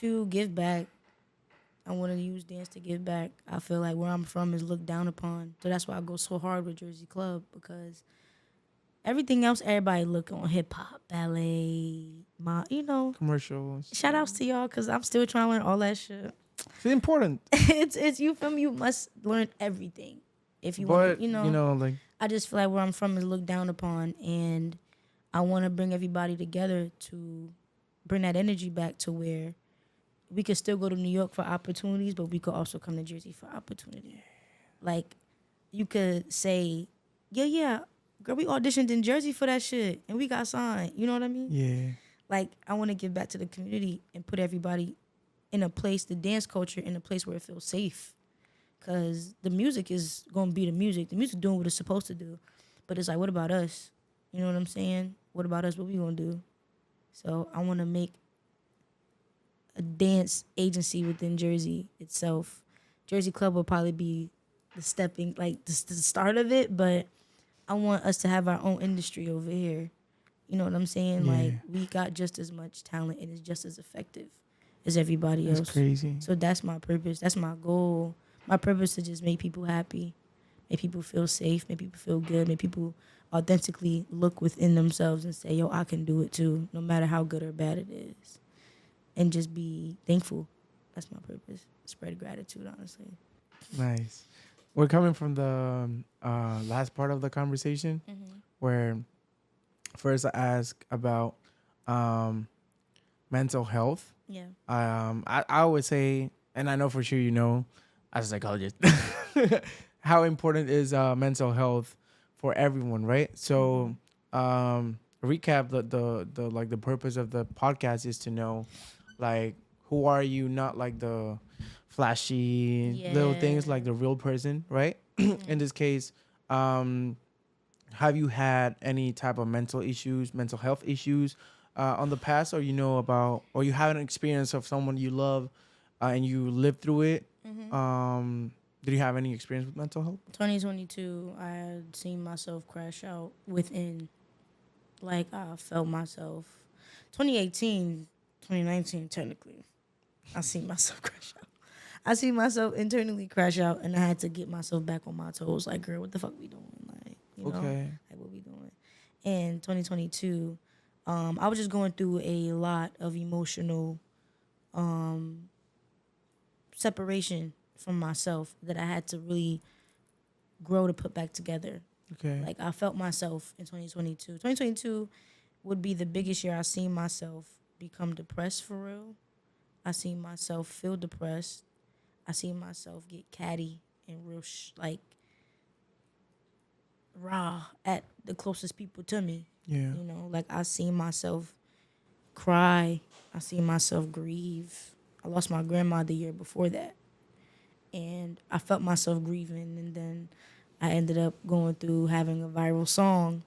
To give back. I want to use dance to give back. I feel like where I'm from is looked down upon. So that's why I go so hard with Jersey Club, because everything else, everybody look on hip hop, ballet, Commercials. Shout outs to y'all, because I'm still trying to learn all that shit. It's important. it's you feel me? You must learn everything if you want. Like, I just feel like where I'm from is looked down upon, and I want to bring everybody together to bring that energy back to where we could still go to New York for opportunities, but we could also come to Jersey for opportunity. Like, you could say, yeah, girl, we auditioned in Jersey for that shit, and we got signed. You know what I mean? yeah. Like, I want to give back to the community and put everybody in a place, the dance culture, in a place where it feels safe. Because the music is going to be the music. The music doing what it's supposed to do. But it's like, what about us? You know what I'm saying? What about us? What we going to do? So I want to make a dance agency within Jersey itself. Jersey Club will probably be the start of it, but I want us to have our own industry over here. You know what I'm saying? Yeah. Like, we got just as much talent and it's just as effective as everybody else. That's crazy. So that's my purpose. That's my goal. My purpose is to just make people happy, make people feel safe, make people feel good, make people authentically look within themselves and say, yo, I can do it too, no matter how good or bad it is. And just be thankful. That's my purpose. Spread gratitude, honestly. Nice. We're coming from the last part of the conversation, where first I ask about mental health. Yeah. I always say, and I know for sure you know, as a psychologist, how important is mental health for everyone, right? So, recap the purpose of the podcast is to know, like, who are you? Not like the flashy little things, like the real person, right? In this case, have you had any type of mental health issues on the past, or or you have an experience of someone you love and you lived through it? Did you have any experience with mental health? 2022, I had seen myself crash out within. Like, I felt myself. 2018, 2019, technically, I seen myself crash out. I seen myself internally crash out, and I had to get myself back on my toes. Like, girl, what the fuck we doing? Like, like, what we doing? And 2022, I was just going through a lot of emotional separation from myself that I had to really grow to put back together. Okay. Like, I felt myself in 2022. 2022 would be the biggest year I seen myself become depressed for real. I seen myself feel depressed. I seen myself get catty and real raw at the closest people to me. Yeah. Like, I seen myself cry. I seen myself grieve. I lost my grandma the year before that. And I felt myself grieving, and then I ended up going through having a viral song,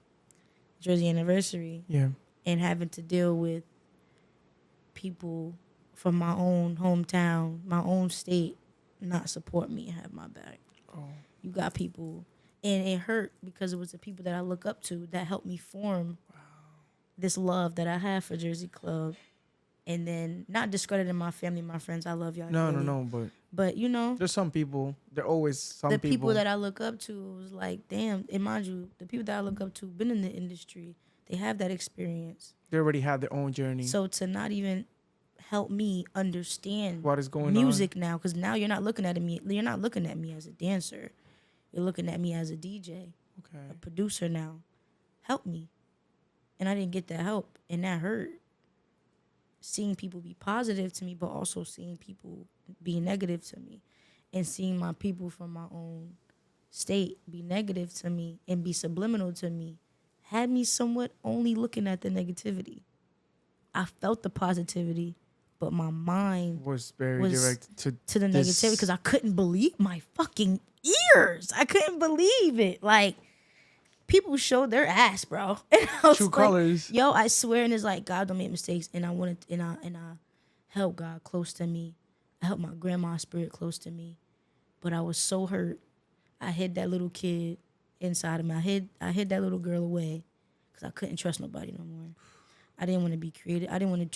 Jersey Anniversary, and having to deal with people from my own hometown, my own state, not support me and have my back. Oh. You got people, and it hurt because it was the people that I look up to that helped me form this love that I have for Jersey Club. And then not discrediting my family, my friends. I love y'all. No, but there's some people. There always some the people that I look up to was like, damn. And mind you, the people that I look up to been in the industry. They have that experience. They already have their own journey. So to not even help me understand what is going music now, because now you're not looking at me. You're not looking at me as a dancer. You're looking at me as a DJ, a producer now. Help me, and I didn't get that help, and that hurt. Seeing people be positive to me, but also seeing people be negative to me, and seeing my people from my own state be negative to me and be subliminal to me, had me somewhat only looking at the negativity. I felt the positivity, but my mind was very direct to the negativity, because I couldn't believe my fucking ears. I couldn't believe it. Like, people showed their ass, bro. And I was True like, colors. Yo, I swear, and it's like, God don't make mistakes, and I wanted, and I helped God close to me. I helped my grandma's spirit close to me, but I was so hurt. I hid that little kid inside of me. I hid that little girl away, because I couldn't trust nobody no more. I didn't want to be creative. I didn't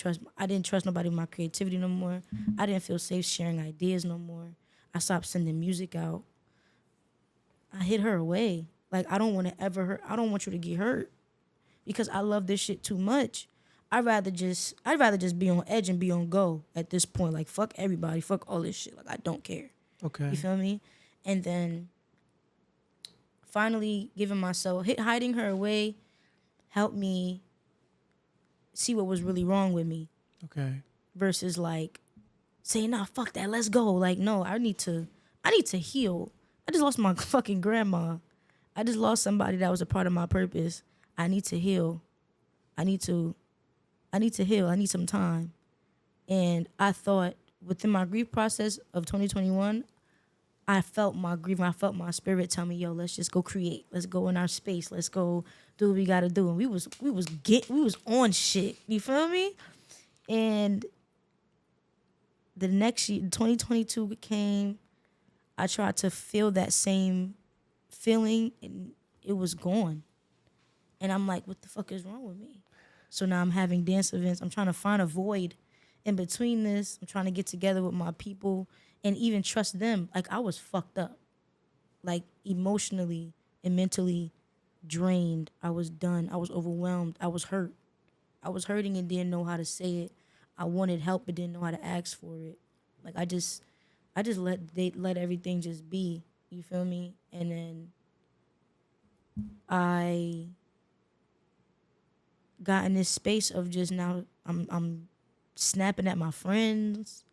trust nobody with my creativity no more. I didn't feel safe sharing ideas no more. I stopped sending music out. I hid her away. Like, I don't want to ever hurt. I don't want you to get hurt because I love this shit too much. I'd rather just be on edge and be on go at this point. Like, fuck everybody. Fuck all this shit. Like, I don't care. Okay. You feel me? And then finally hiding her away helped me see what was really wrong with me. Okay. Versus like saying, nah, fuck that, let's go. Like, no, I need to heal. I just lost my fucking grandma. I just lost somebody that was a part of my purpose. I need to heal. I need to heal. I need some time. And I thought within my grief process of 2021, I felt my grief. I felt my spirit tell me, yo, let's just go create. Let's go in our space. Let's go do what we gotta do. And we was on shit. You feel me? And the next year, 2022 came. I tried to feel that same feeling, and it was gone. And I'm like, what the fuck is wrong with me? So now I'm having dance events. I'm trying to find a void in between this. I'm trying to get together with my people and even trust them. Like, I was fucked up. Like, emotionally and mentally drained. I was done. I was overwhelmed. I was hurt. I was hurting and didn't know how to say it. I wanted help but didn't know how to ask for it. Like, I just let everything just be. You feel me? And then I got in this space of just now I'm snapping at my friends.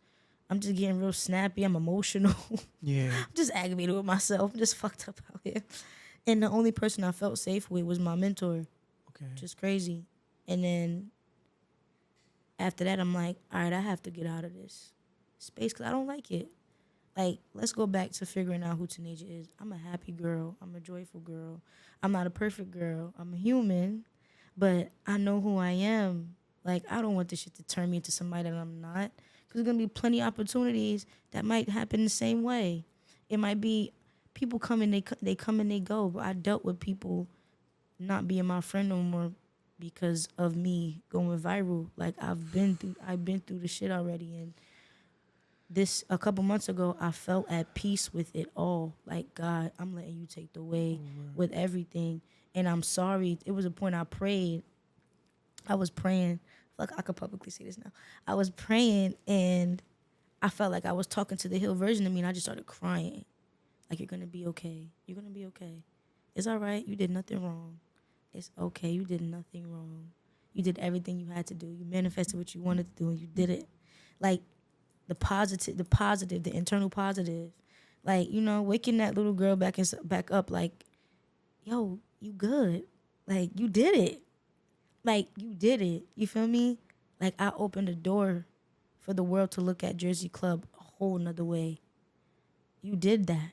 I'm just getting real snappy. I'm emotional. Yeah. I'm just aggravated with myself. I'm just fucked up out here. And the only person I felt safe with was my mentor. Okay. Just crazy. And then after that, I'm like, all right, I have to get out of this space because I don't like it. Like, let's go back to figuring out who TENAJA is. I'm a happy girl. I'm a joyful girl. I'm not a perfect girl. I'm a human, but I know who I am. Like, I don't want this shit to turn me into somebody that I'm not. Because there's going to be plenty of opportunities that might happen the same way. It might be people come and they come and they go. But I dealt with people not being my friend no more because of me going viral. Like, I've been through the shit already. And a couple months ago, I felt at peace with it all. Like, God, I'm letting you take the way with everything. And I'm sorry. It was a point I prayed. I was praying. Like, I could publicly say this now. I was praying, and I felt like I was talking to the healed version of me, and I just started crying. Like, you're going to be okay. You're going to be okay. It's all right. You did nothing wrong. It's okay. You did nothing wrong. You did everything you had to do. You manifested what you wanted to do, and you did it. Like, the positive, the internal positive. Like, you know, waking that little girl back up, like, yo, you good. Like, you did it. Like, you did it. You feel me? Like, I opened the door for the world to look at Jersey Club a whole nother way. You did that.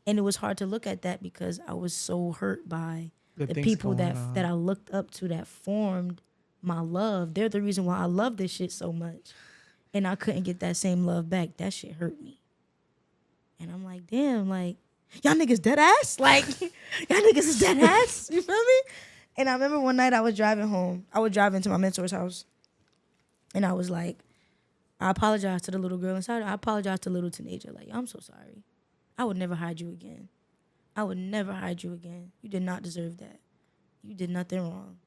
And it was hard to look at that because I was so hurt by the people that I looked up to that formed my love. They're the reason why I love this shit so much. And I couldn't get that same love back. That shit hurt me. And I'm like, damn, like, y'all niggas dead ass? Like, y'all niggas is dead ass? You feel me? And I remember one night I was driving home. I was driving to my mentor's house. And I was like, I apologized to the little girl inside. I apologized to little TENAJA. Like, I'm so sorry. I would never hide you again. I would never hide you again. You did not deserve that. You did nothing wrong.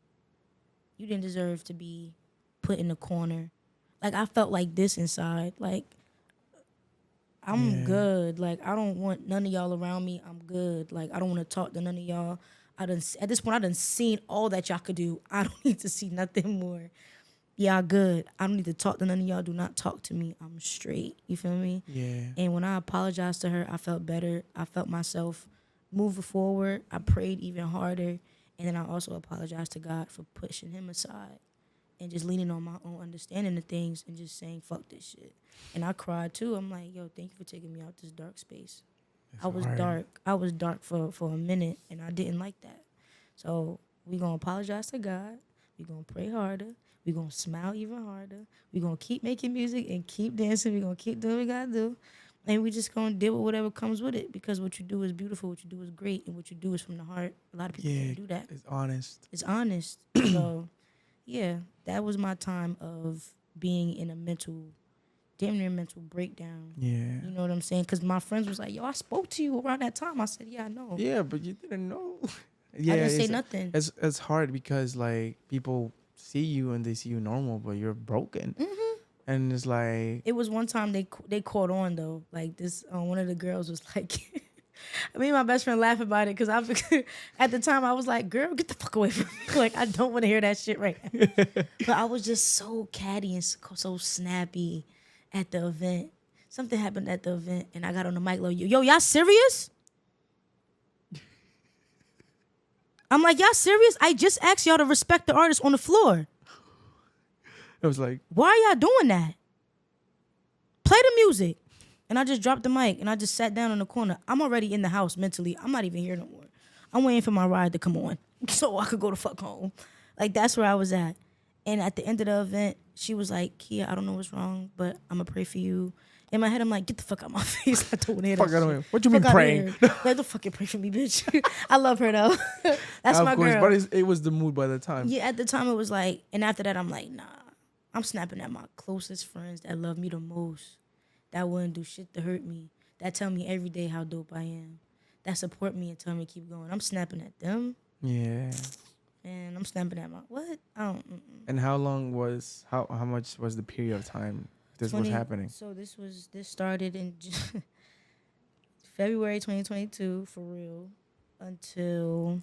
You didn't deserve to be put in a corner. Like, I felt like this inside. Like, I'm good. Like, I don't want none of y'all around me. I'm good. Like, I don't want to talk to none of y'all. At this point, I done seen all that y'all could do. I don't need to see nothing more. Y'all good. I don't need to talk to none of y'all. Do not talk to me. I'm straight. You feel me? Yeah. And when I apologized to her, I felt better. I felt myself moving forward. I prayed even harder. And then I also apologized to God for pushing him aside and just leaning on my own understanding of things and just saying, fuck this shit. And I cried too. I'm like, yo, thank you for taking me out this dark space. I was dark. I was dark for a minute, and I didn't like that. So we going to apologize to God. We going to pray harder. We going to smile even harder. We going to keep making music and keep dancing. We going to keep doing what we got to do. And we just gonna deal with whatever comes with it, because what you do is beautiful, what you do is great, and what you do is from the heart. A lot of people can't do that. It's honest. It's honest. So, yeah, that was my time of being in a damn near mental breakdown. Yeah. You know what I'm saying? Because my friends was like, yo, I spoke to you around that time. I said, yeah, I know. Yeah, but you didn't know. I didn't say nothing. It's hard because like people see you and they see you normal, but you're broken. Mm-hmm. And it's like, it was one time they caught on though. Like this, one of the girls was like, me and my best friend laugh about it because at the time I was like, girl, get the fuck away from me. Like, I don't want to hear that shit right now. But I was just so catty and so snappy at the event. Something happened at the event and I got on the mic like, yo, y'all serious? I'm like, y'all serious? I just asked y'all to respect the artist on the floor. it was like, why are y'all doing that? Play the music. And I just dropped the mic and I just sat down in the corner. I'm already in the house mentally. I'm not even here no more. I'm waiting for my ride to come on so I could go the fuck home. Like, that's where I was at. And at the end of the event, she was like, Kia, I don't know what's wrong, but I'm going to pray for you. In my head, I'm like, get the fuck out my face. I don't want to hear that shit. What you mean praying? Like, don't fucking pray for me, bitch. I love her, though. That's my girl. But it was the mood by the time. Yeah, at the time, it was like, and after that, I'm like, nah. I'm snapping at my closest friends that love me the most. That wouldn't do shit to hurt me. That tell me every day how dope I am. That support me and tell me to keep going. I'm snapping at them. Yeah. And I'm snapping at my, what? I don't. And how much was the period of time this was happening? So this started in February 2022 for real until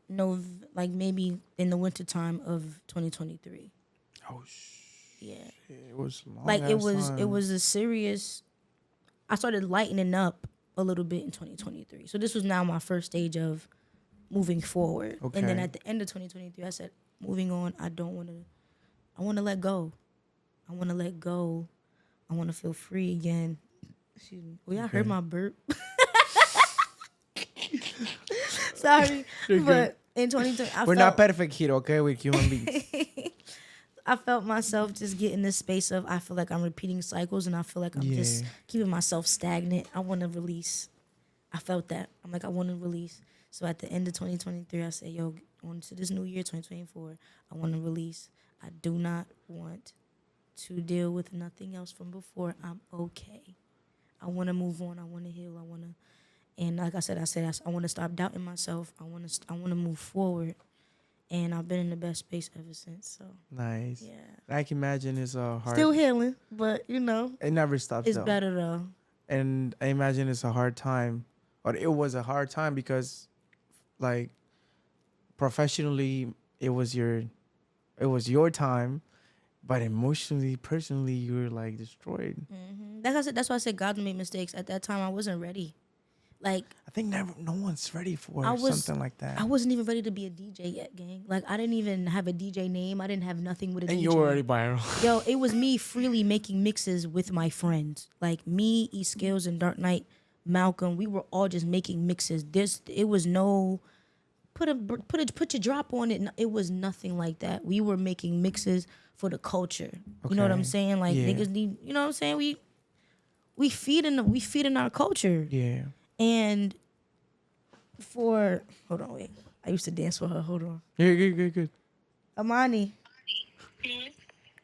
maybe in the winter time of 2023. Oh yeah. It was long. Like it was a serious. I started lightening up a little bit in 2023. So this was now my first stage of moving forward. Okay. And then at the end of 2023, I said, moving on. I want to let go. I want to let go. I want to feel free again. Excuse me. Well, y'all heard my burp. Sorry. But in 2020, we're not perfect here, okay? We're human beings. I felt myself just get in this space of, I feel like I'm repeating cycles and I feel like I'm just keeping myself stagnant. I want to release. I felt that. I'm like, I want to release. So at the end of 2023, I said, yo, on to this new year, 2024, I want to release. I do not want to deal with nothing else from before. I'm okay. I want to move on. I want to heal. And like I said, I want to stop doubting myself. I want to move forward. And I've been in the best space ever since. So nice. Yeah. I can imagine it's a hard. Still healing, but it never stops. It's better though. And I imagine it's a hard time, or it was a hard time because, like, professionally, it was your time, but emotionally, personally, you were like destroyed. Mm-hmm. That's why I said God made mistakes. At that time, I wasn't ready. Like, I think no one's ready for something like that. I wasn't even ready to be a DJ yet, gang. Like, I didn't even have a DJ name. I didn't have nothing with a DJ. And you were already viral. Yo, it was me freely making mixes with my friends. Like, me, E Skills, and Dark Knight, Malcolm, we were all just making mixes. It was no put your drop on it. It was nothing like that. We were making mixes for the culture. Okay. You know what I'm saying? Like, niggas need, you know what I'm saying? We feeding our culture. Yeah. And hold on, wait. I used to dance with her. Hold on. Yeah, good. Amani,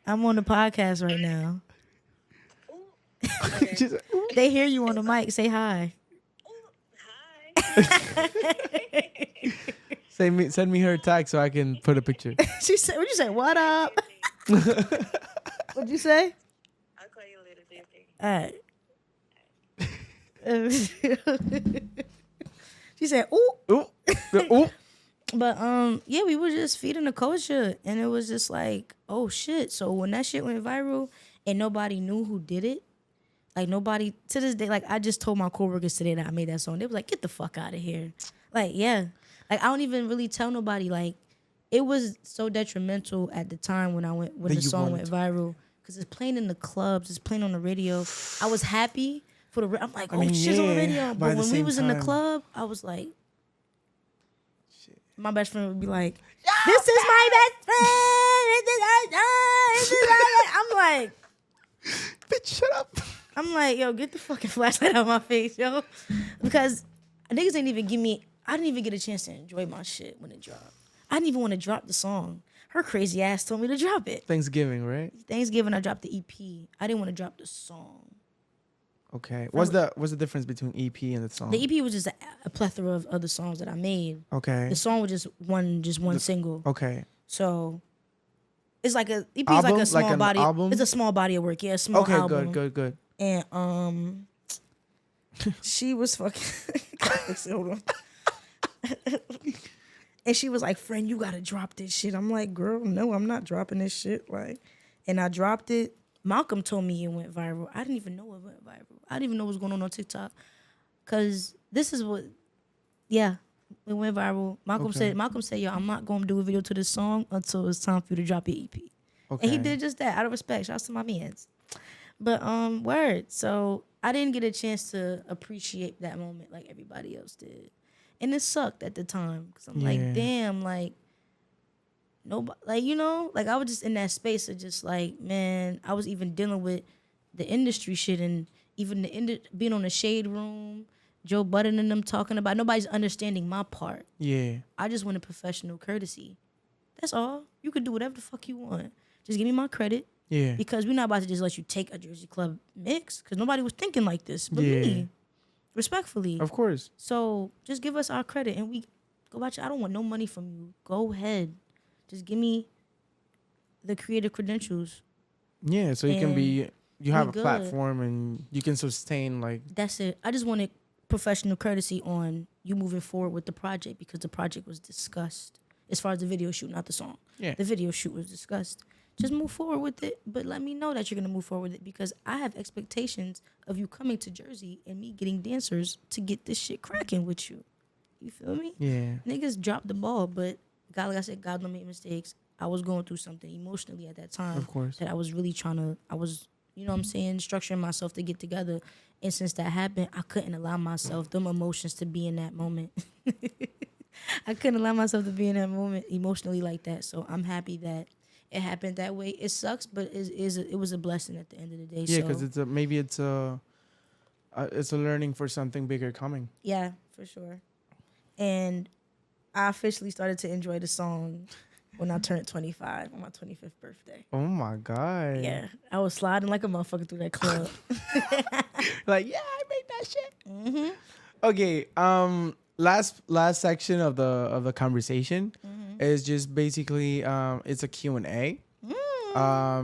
I'm on the podcast right now. Okay. They hear you on the mic. Say hi. Hi. Send me her tag so I can put a picture. She said, "What'd you say? What up?" What'd you say? I'll call you later, baby. All right. She said, "Ooh." But yeah, we were just feeding the culture, and it was just like, oh shit. So when that shit went viral, and nobody knew who did it, like nobody to this day, like I just told my coworkers today that I made that song. They was like, "Get the fuck out of here!" Like, yeah, like I don't even really tell nobody. Like, it was so detrimental at the time when the song went viral, because it's playing in the clubs, it's playing on the radio. I was happy. I'm like, shit's on the radio. But when we was in the club, I was like, shit. My best friend would be like, this is my best friend. I'm like, bitch, shut up. I'm like, yo, get the fucking flashlight out of my face, yo. Because niggas didn't even give me, I didn't even get a chance to enjoy my shit when it dropped. I didn't even want to drop the song. Her crazy ass told me to drop it. Thanksgiving, right? Thanksgiving, I dropped the EP. I didn't want to drop the song. Okay. What's the difference between EP and the song? The EP was just a plethora of other songs that I made. Okay. The song was just one single. Okay. So it's like a EP album? is like a small body. Album? It's a small body of work. Yeah, a small album. Okay, good. And she was fucking. Hold on. And she was like, "Friend, you gotta drop this shit." I'm like, "Girl, no, I'm not dropping this shit." Like, and I dropped it. Malcolm told me it went viral. I didn't even know it went viral. I didn't even know what was going on TikTok. Cause this is what, yeah, it went viral. Malcolm said, "Yo, I'm not gonna do a video to this song until it's time for you to drop your EP." Okay. And he did just that out of respect. Shouts to my mans. But word. So I didn't get a chance to appreciate that moment like everybody else did. And it sucked at the time. Cause I'm like, damn, like nobody, like, you know, like I was just in that space of just like, man, I was even dealing with the industry shit and even being on the Shade Room, Joe Budden and them talking about, nobody's understanding my part. Yeah. I just wanted professional courtesy. That's all. You could do whatever the fuck you want. Just give me my credit. Yeah. Because we're not about to just let you take a Jersey Club mix because nobody was thinking like this but me. Respectfully. Of course. So just give us our credit and we go watch. I don't want no money from you. Go ahead. Just give me the creative credentials. Yeah, so you can be, you have a platform and you can sustain like. That's it. I just wanted professional courtesy on you moving forward with the project because the project was discussed as far as the video shoot, not the song. Yeah. The video shoot was discussed. Just move forward with it, but let me know that you're going to move forward with it because I have expectations of you coming to Jersey and me getting dancers to get this shit cracking with you. You feel me? Yeah. Niggas dropped the ball, but God, like I said, God don't make mistakes. I was going through something emotionally at that time. Of course. That I was really trying to, you know what I'm saying, structuring myself to get together. And since that happened, I couldn't allow myself them emotions to be in that moment. I couldn't allow myself to be in that moment emotionally like that. So I'm happy that it happened that way. It sucks, but it was a blessing at the end of the day. Yeah, because it's a learning for something bigger coming. Yeah, for sure. And I officially started to enjoy the song when I turned 25 on my 25th birthday. Oh my God. Yeah, I was sliding like a motherfucker through that club. Like, yeah, I made that shit. Mm-hmm. Okay. Last section of the conversation is just basically it's a Q&A.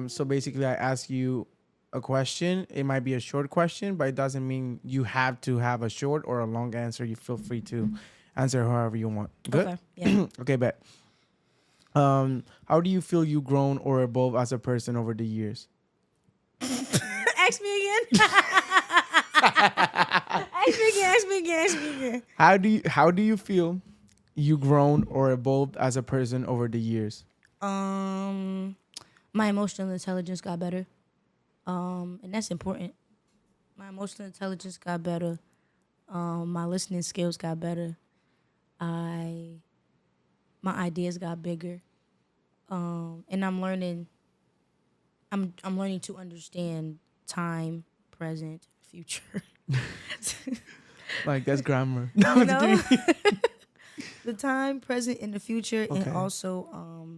So basically I ask you a question. It might be a short question, but it doesn't mean you have to have a short or a long answer. You feel free to answer however you want. Good? Okay. Yeah. Okay, bet. How do you feel you grown or evolved as a person over the years? Ask me again. Ask me again. How do you feel you grown or evolved as a person over the years? My emotional intelligence got better. And that's important. My emotional intelligence got better. My listening skills got better. My ideas got bigger. And I'm learning to understand time, present, future. Like that's grammar. No, you know? The time, present, and the future, okay. And also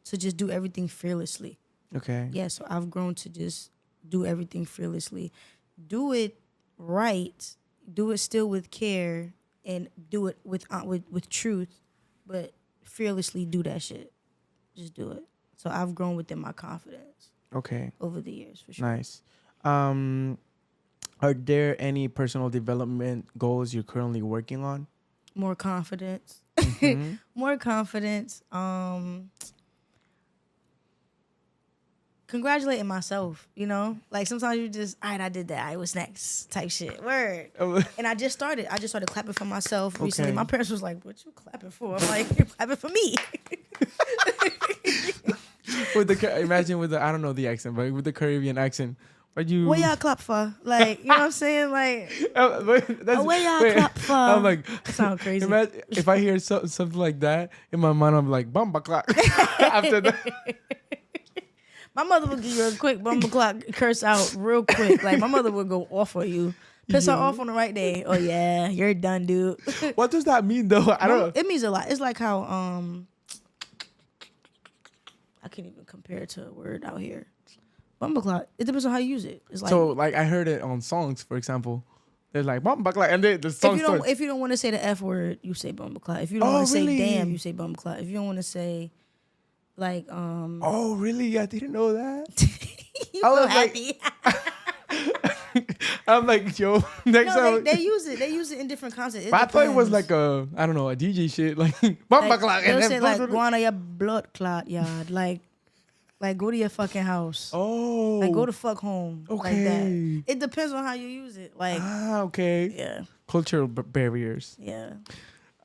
to just do everything fearlessly. Okay. Yeah, so I've grown to just do everything fearlessly. Do it right. Do it still with care, and do it with truth, but fearlessly do that shit. Just do it. So I've grown within my confidence. Okay. Over the years, for sure. Nice. Are there any personal development goals you're currently working on? More confidence. Mm-hmm. More confidence. Congratulating myself, you know? Like sometimes you just, all right, I did that. All right, what's next? Type shit. Word. And I just started clapping for myself recently. My parents was like, what you clapping for? I'm like, you're clapping for me. Imagine with the, I don't know the accent, but with the Caribbean accent. What y'all clap for? Like, you know what I'm saying? Like, what y'all clap for? I'm like, sound crazy. Imagine, if I hear something like that in my mind, I'm like, bumba clap. After that. My mother would give you a quick bumble clock curse out real quick. Like my mother would go off on you. Piss her off on the right day. Oh yeah, you're done, dude. What does that mean though? I don't know. It means a lot. It's like how I can't even compare it to a word out here. Bumble clock. It depends on how you use it. It's like So like I heard it on songs, for example. They're like bumble clock, and the song starts. If you don't want to say the F word, you say bumble clock. If you don't want to say damn, you say bumble clock. If you don't want to say like Oh really? I didn't know that. you I so was happy. I'm like, yo, next time. They use it. They use it in different contexts. But I thought it was like a, I don't know, a DJ shit, like bumble clock. They'll say like, go on your blood clot yard, like go to your fucking house. Oh, like go to fuck home. Okay, like that. It depends on how you use it. Like okay, yeah, cultural barriers. Yeah.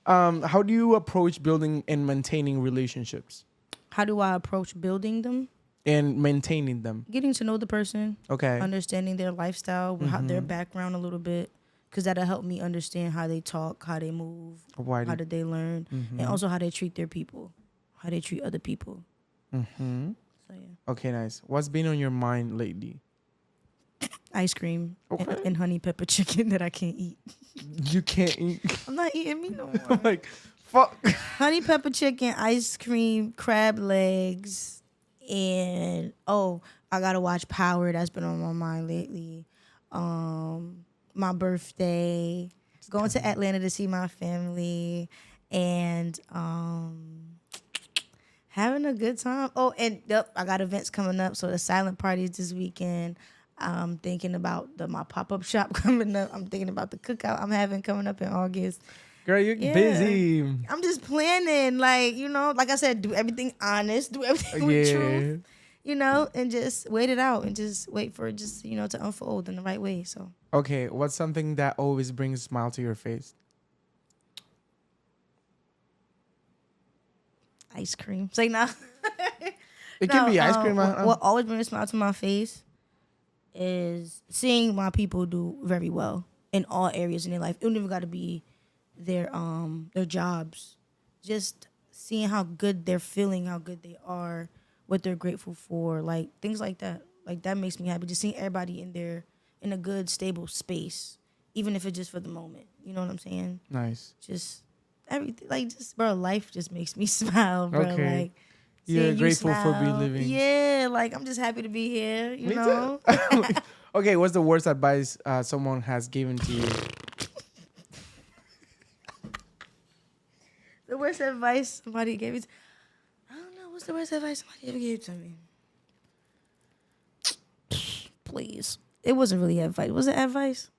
How do you approach building and maintaining relationships? How do I approach building them? And maintaining them. Getting to know the person. Okay. Understanding their lifestyle, their background a little bit. Because that'll help me understand how they talk, how they move, how did they learn. And also how they treat their people. How they treat other people. Mm-hmm. So, yeah. Okay, nice. What's been on your mind lately? Ice cream and honey pepper chicken that I can't eat. You can't eat? I'm not eating meat no more. I'm like, fuck. Honey pepper chicken, ice cream, crab legs. And I gotta watch Power. That's been on my mind lately. My birthday, going to Atlanta to see my family, and having a good time. Oh, and I got events coming up. So the silent parties this weekend. I'm thinking about my pop-up shop coming up. I'm thinking about the cookout I'm having coming up in August. Girl, you're busy. I'm just planning, like I said, do everything honest, do everything with truth, and just wait it out and just wait for it to unfold in the right way. So. Okay, what's something that always brings a smile to your face? Ice cream. Say no. It can be ice cream. What always brings a smile to my face is seeing my people do very well in all areas in their life. It don't even got to be their jobs. Just seeing how good they're feeling, how good they are, what they're grateful for, like things like that. Like that makes me happy. Just seeing everybody in a good, stable space, even if it's just for the moment. You know what I'm saying? Nice. Just everything, bro, life just makes me smile, bro. Okay. Like, you're grateful for being living. Yeah, like I'm just happy to be here. You know. Too. Okay, what's the worst advice someone has given to you? The worst advice somebody gave me. I don't know. What's the worst advice somebody ever gave to me? Please. It wasn't really advice. Was it advice?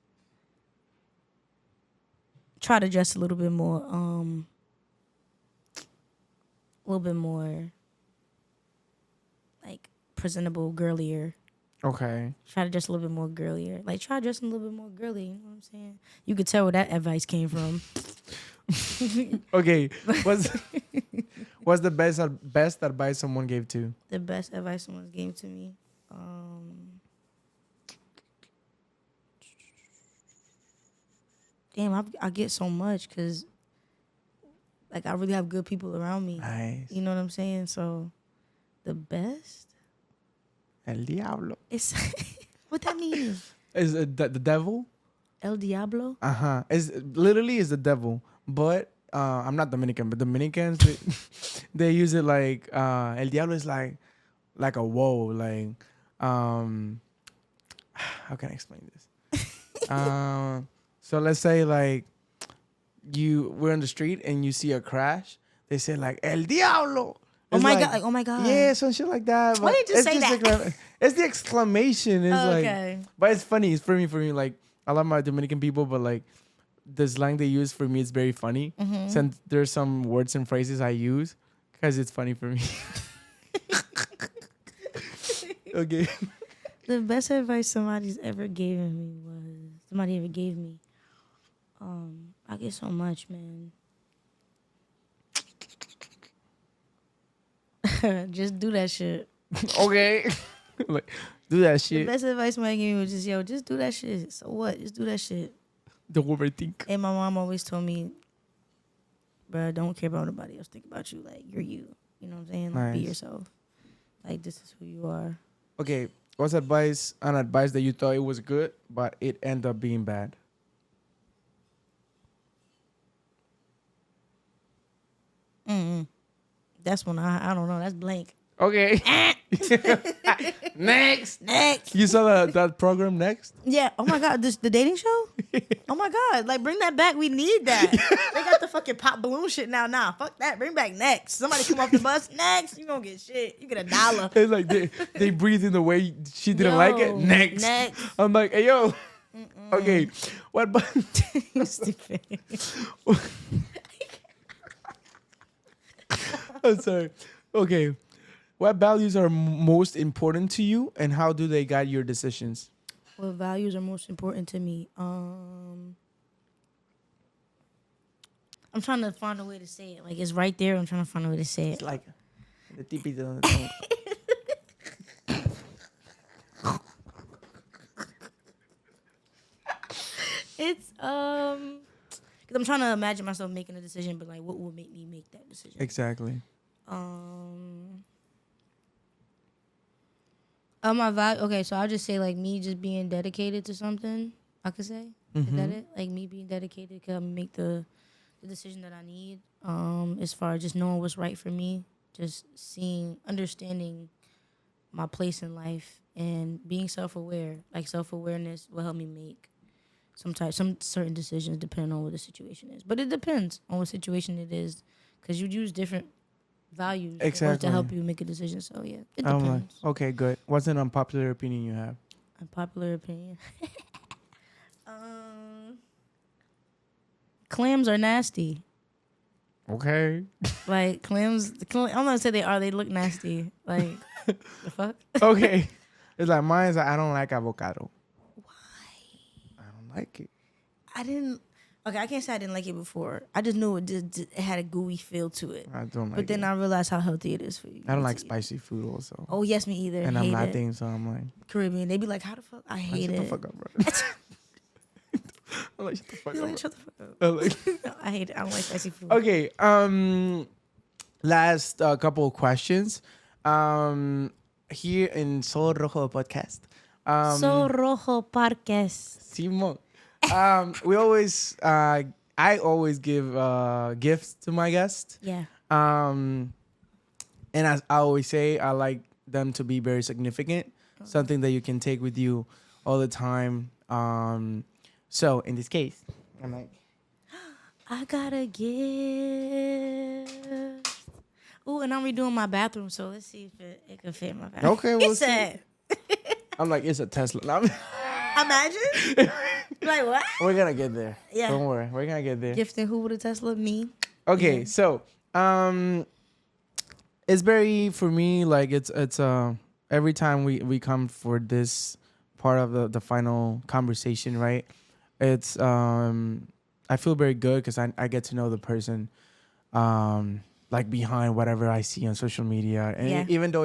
Try to dress a little bit more, like presentable, girlier. Okay. Try to dress a little bit more girlier. Like try dressing a little bit more girly. You know what I'm saying? You could tell where that advice came from. Okay. What's the best advice someone gave to? The best advice someone gave to me. Damn, I get so much because, like, I really have good people around me. Nice. You know what I'm saying? So, the best? El Diablo. It's what that means? Is it the devil? El Diablo? Uh-huh. Literally is the devil. But I'm not Dominican, but Dominicans, they use it like, El Diablo is like a woe. Like, how can I explain this? So let's say like we're on the street and you see a crash. They say like El Diablo. Oh my god! Like, oh my god! Yeah, some shit like that. Why did you just say that? It's the exclamation. It's okay. But it's funny. It's for me. Like I love my Dominican people, but like the slang they use for me is very funny. Mm-hmm. Since there's some words and phrases I use because it's funny for me. Okay. The best advice somebody ever gave me. I get so much, man. Just do that shit. Okay. Like, do that shit. The best advice somebody gave me was just do that shit. So what? Just do that shit. Don't overthink. And my mom always told me, bro, don't care about nobody else. Think about you. Like, you're you. You know what I'm saying? Like, nice. Be yourself. Like, this is who you are. Okay, what's an advice that you thought it was good, but it ended up being bad? That's when I don't know. That's blank. Okay. Next. You saw that program Next? Yeah. Oh my God. The dating show? Oh my God. Like, bring that back. We need that. They got the fucking pop balloon shit now. Nah, fuck that. Bring back Next. Somebody come off the bus. Next. You gonna get shit. You get $1. It's like they breathe in the way she didn't like it. Next. I'm like, hey, yo. Okay. What? You stupid. I'm sorry. Okay. What values are most important to you, and how do they guide your decisions? What values are most important to me? I'm trying to find a way to say it. Like, it's right there. I'm trying to find a way to say it. It's like the tipito on the tongue. It's because I'm trying to imagine myself making a decision, but like, what will make me make that decision? Exactly. My value. Okay, so I'll just say like me just being dedicated to something. I could say is that it? Like me being dedicated can make the decision that I need. As far as just knowing what's right for me, just understanding my place in life, and being self-aware. Like self-awareness will help me make some certain decisions depending on what the situation is. But it depends on what situation it is, because you use different values to help you make a decision. So yeah, it depends. Like, okay, good. What's an unpopular opinion you have? Unpopular opinion. Clams are nasty. Okay. Like clams, I'm not gonna say they are. They look nasty. Like the fuck. Okay. It's like mine's like, I don't like avocado. Why? I don't like it. Okay, I can't say I didn't like it before. I just knew it had a gooey feel to it. I don't like it. But then I realized how healthy it is for you. I don't like spicy food also. Oh, yes, me either. And I'm Latin, so I'm like... Caribbean. They be like, how the fuck? I hate it. Shut the fuck up, bro. I'm like, shut the fuck up. Shut the fuck up. No, I hate it. I don't like spicy food. Okay, last couple of questions. Here in Sol Rojo podcast. Sol Rojo podcast. Simon. We always, I always give gifts to my guests. Yeah. And as I always say, I like them to be very significant, something that you can take with you all the time. So in this case, I'm like, I got a gift. Ooh, and I'm redoing my bathroom, so let's see if it can fit in my bathroom. Okay, we'll see. I'm like, it's a Tesla. Imagine. Like what? We're gonna get there. Yeah. Don't worry. We're gonna get there. Gifting who with a Tesla? Me. Okay, yeah. So it's very, for me, like it's every time we come for this part of the final conversation, right? It's I feel very good because I get to know the person like behind whatever I see on social media. And even though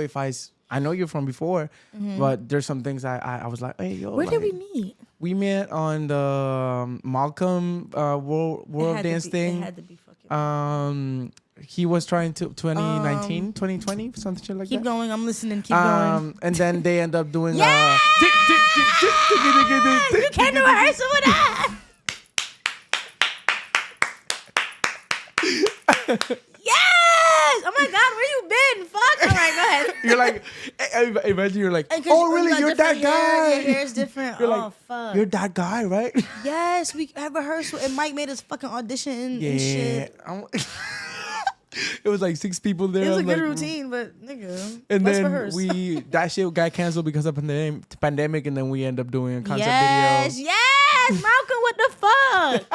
I know you from before, but there's some things I was like, hey, yo. Where did we meet? We met on the Malcolm World Dance thing. It had to be fucking. He was trying to 2019, 2020, something like that. Keep going. I'm listening. Keep going. And then they end up doing. Yeah! You came to rehearsal with that. Yes! Oh my God, where you been? Fuck. All right, go ahead. You're like, imagine you're like, oh really? You're that guy. Your hair's different. You're oh like, fuck. You're that guy, right? Yes, we had rehearsal and Mike made us fucking audition and shit. It was like 6 people there. It was a good routine, but nigga. And let's then rehearse. that shit got canceled because of the pandemic, and then we end up doing a concept video. Yes, Malcolm, what the fuck?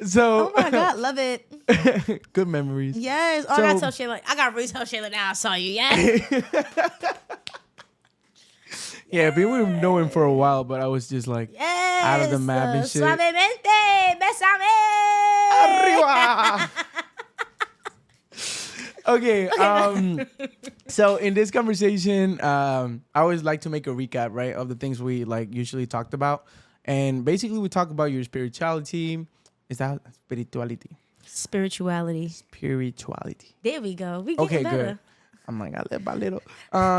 So, oh my God, love it. Good memories. Yes. Oh, I gotta tell Shayla. I gotta really tell Shayla now I saw you. Yes. Yeah, people would know him for a while, but I was just like out of the map and shit. Suavemente, besame. Arriba. Okay. So in this conversation, I always like to make a recap, right, of the things we like usually talked about, and basically we talk about your spirituality. Is that spirituality? Spirituality. Spirituality. There we go. We okay, better. I'm like, I live by little.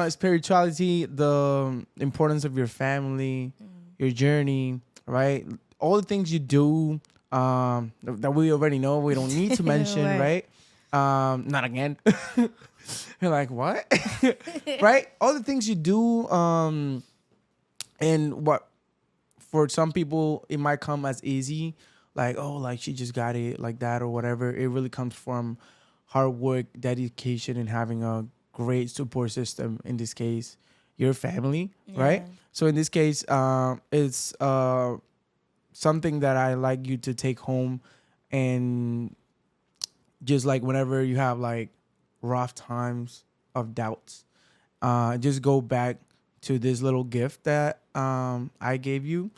Spirituality, the importance of your family, your journey, right? All the things you do that we already know, we don't need to mention, right? Not again. You're like, what? Right? All the things you do, and what for some people it might come as easy, like, oh, like she just got it like that or whatever. It really comes from hard work, dedication, and having a great support system. In this case, your family, right? So in this case, it's something that I like you to take home, and just like whenever you have like rough times of doubts, just go back to this little gift that I gave you.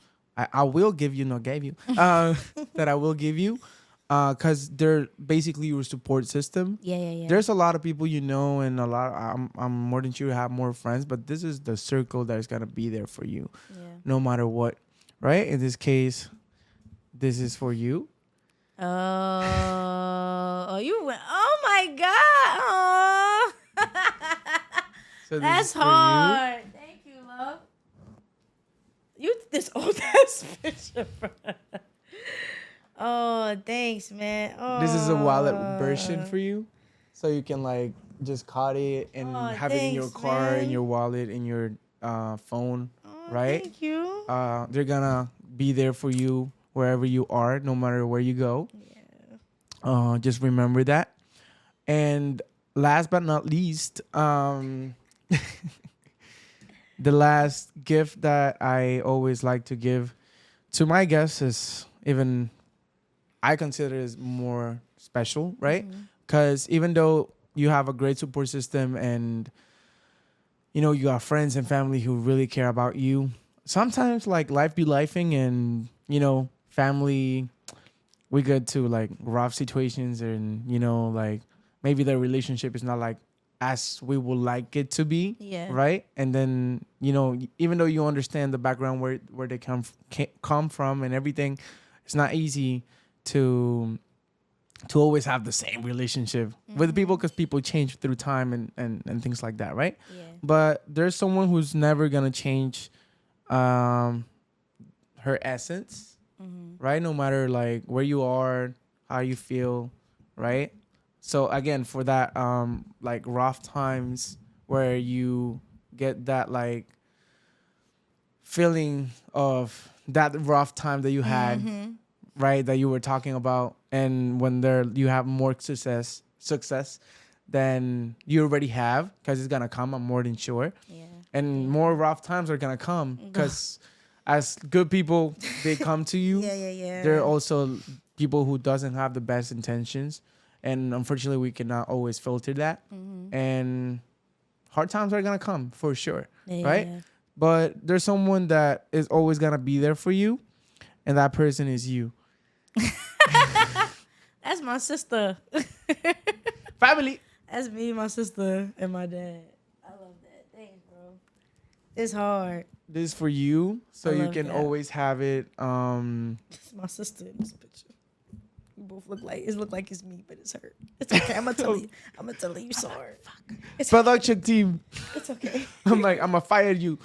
I will give you, not gave you, that I will give you, because they're basically your support system. Yeah. There's a lot of people you know, and I'm more than sure you have more friends, but this is the circle that is gonna be there for you, no matter what, right? In this case, this is for you. Oh, you went. Oh my God. Oh. So That's hard. Thank you, love. You did this old ass picture, bro. Oh, thanks, man. Oh. This is a wallet version for you, so you can like just cut it and have it in your car, in your wallet, in your phone, right? Thank you. They're gonna be there for you wherever you are, no matter where you go. Yeah. Just remember that. And last but not least, the last gift that I always like to give to my guests is even I consider is more special, right? Because even though you have a great support system and you know you got friends and family who really care about you, sometimes like life be lifing, and you know family, we get to like rough situations, and you know like maybe the relationship is not like as we would like it to be, right? And then you know even though you understand the background where they come from and everything, it's not easy to always have the same relationship with people, because people change through time and things like that, right? But there's someone who's never gonna change her essence, right? No matter like where you are, how you feel, right? So again, for that like rough times where you get that like feeling of that rough time that you had, right, that you were talking about, and when you have more success than you already have, because it's gonna come, I'm more than sure. And more rough times are gonna come, because as good people, they come to you. There are also people who doesn't have the best intentions, and unfortunately we cannot always filter that. And hard times are gonna come for sure, right? But there's someone that is always gonna be there for you, and that person is you. That's my sister. Family. That's me, my sister, and my dad. I love that. Thanks, bro. It's hard. This is for you, so you can always have it. It's my sister in this picture. We both look like it's me, but it's her. It's okay. I'm gonna tell you. I'm gonna tell you sorry. It's Production team. It's okay. I'm gonna fire you.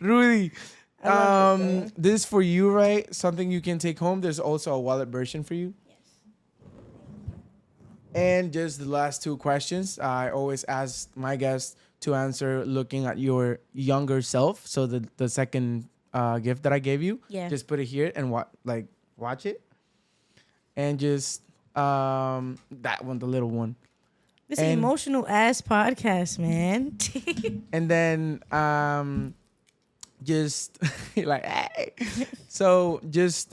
Rudy. This is for you, right? Something you can take home. There's also a wallet version for you. Yes. And just the last two questions. I always ask my guests to answer looking at your younger self. So the second gift that I gave you, just put it here and watch it. And just that one, the little one. This is emotional ass podcast, man. And then just like, hey. So just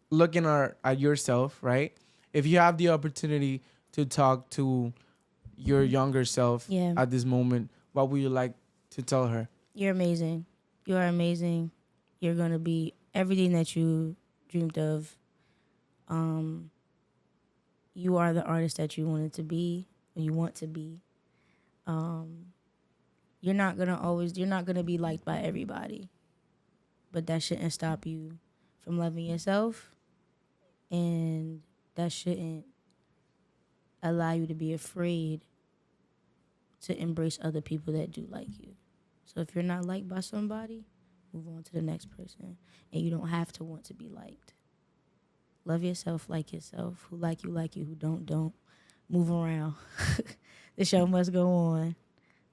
looking at yourself, right? If you have the opportunity to talk to your younger self at this moment, what would you like to tell her? You're amazing. You are amazing. You're going to be everything that you dreamed of. You are the artist that you wanted to be, or you want to be. You're not gonna be liked by everybody, but that shouldn't stop you from loving yourself, and that shouldn't allow you to be afraid to embrace other people that do like you. So if you're not liked by somebody, move on to the next person. And you don't have to want to be liked. Love yourself, like yourself. Who like you, who don't. Move around. The show must go on.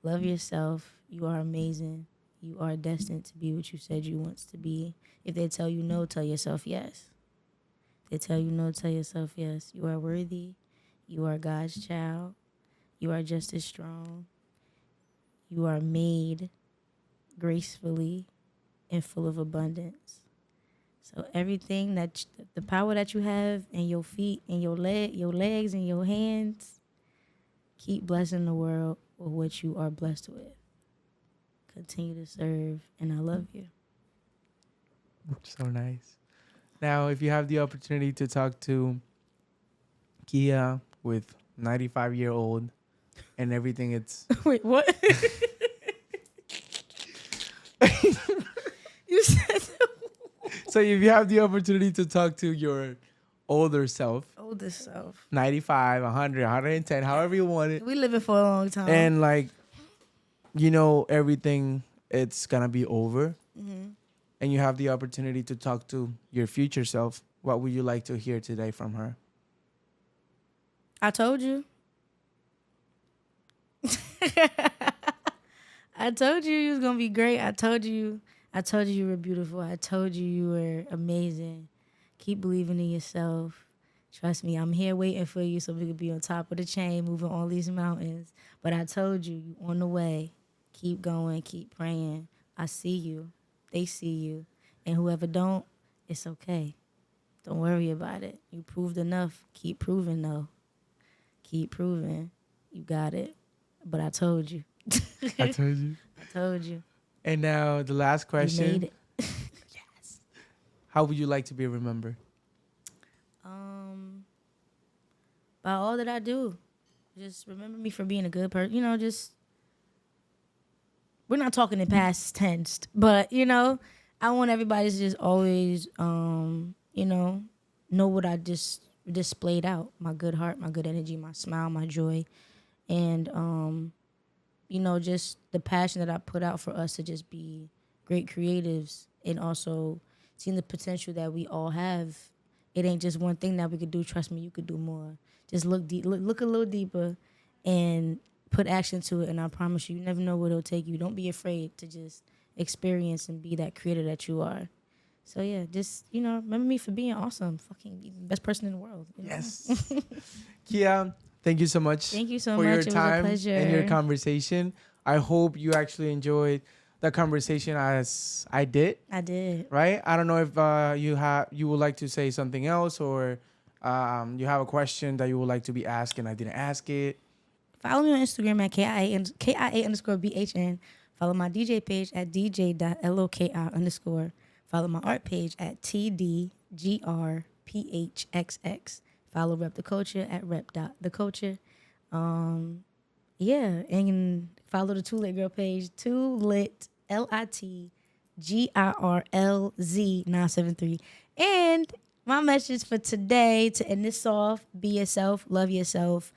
Love yourself. You are amazing. You are destined to be what you said you want to be. If they tell you no, tell yourself yes. If they tell you no, tell yourself yes. You are worthy. You are God's child. You are just as strong. You are made gracefully and full of abundance. So everything the power that you have in your feet and your legs and your hands, keep blessing the world with what you are blessed with. Continue to serve, and I love you. So nice. Now, if you have the opportunity to talk to Kia with 95-year-old and everything, it's... Wait, what? You said... So if you have the opportunity to talk to your older self, 95, 100, 110, however you want it. We living for a long time. And like, everything, it's going to be over. Mm-hmm. And you have the opportunity to talk to your future self. What would you like to hear today from her? I told you. I told you was going to be great. I told you you were beautiful. I told you were amazing. Keep believing in yourself. Trust me, I'm here waiting for you so we could be on top of the chain, moving all these mountains. But I told you on the way. Keep going, keep praying. I see you. They see you. And whoever don't, it's okay. Don't worry about it. You proved enough. Keep proving, though. Keep proving. You got it. But I told you. I told you. I told you. And now the last question. You made it. Yes. How would you like to be remembered? By all that I do. Just remember me for being a good person. We're not talking in past tense, but, I want everybody to just always, know what I just displayed out. My good heart, my good energy, my smile, my joy. And, just the passion that I put out for us to just be great creatives and also seeing the potential that we all have. It ain't just one thing that we could do. Trust me, you could do more. Just look deep, look a little deeper and put action to it. And I promise you never know where it'll take you. Don't be afraid to just experience and be that creator that you are. So, yeah, just, remember me for being awesome. Fucking best person in the world. Yes. Kia, thank you so much. Thank you so for much. your It time was a pleasure. and your conversation. I hope you actually enjoyed the conversation as I did. I did. Right? I don't know if you would like to say something else or you have a question that you would like to be asked and I didn't ask it. Follow me on Instagram at KIA_BHN. Follow my DJ page at DJ.LOKI_. Follow my art page at TDGRPHXX. Follow Rep the Culture at rep.theculture. And follow the Too Lit Girl page, Too Lit LITGIRLZ 973. And my message for today to end this off: be yourself, love yourself,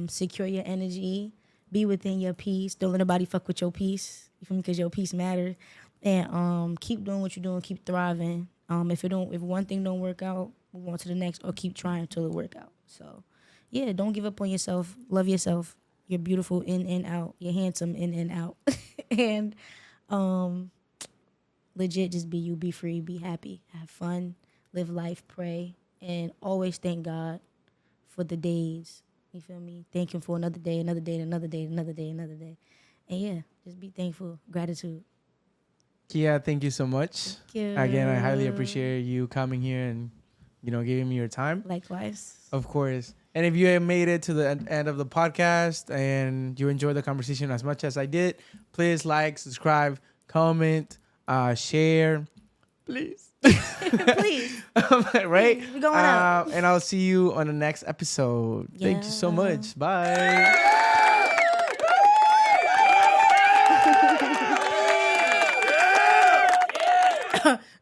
secure your energy, be within your peace. Don't let nobody fuck with your peace. You feel me? Because your peace matters. And keep doing what you're doing. Keep thriving. If one thing don't work out, move on to the next, or keep trying until it work out. So, yeah, don't give up on yourself. Love yourself. You're beautiful in and out. You're handsome in and out. And legit, just be you. Be free. Be happy. Have fun. Live life. Pray. And always thank God for the days. You feel me? Thank him for another day, another day, another day, another day, another day. And yeah, just be thankful. Gratitude. Kia, thank you so much. Thank you. Again, I highly appreciate you coming here and, giving me your time. Likewise. Of course. And if you have made it to the end of the podcast and you enjoyed the conversation as much as I did, please like, subscribe, comment, share. Please. Please. Right? We're going out. And I'll see you on the next episode. Yeah. Thank you so much. Bye.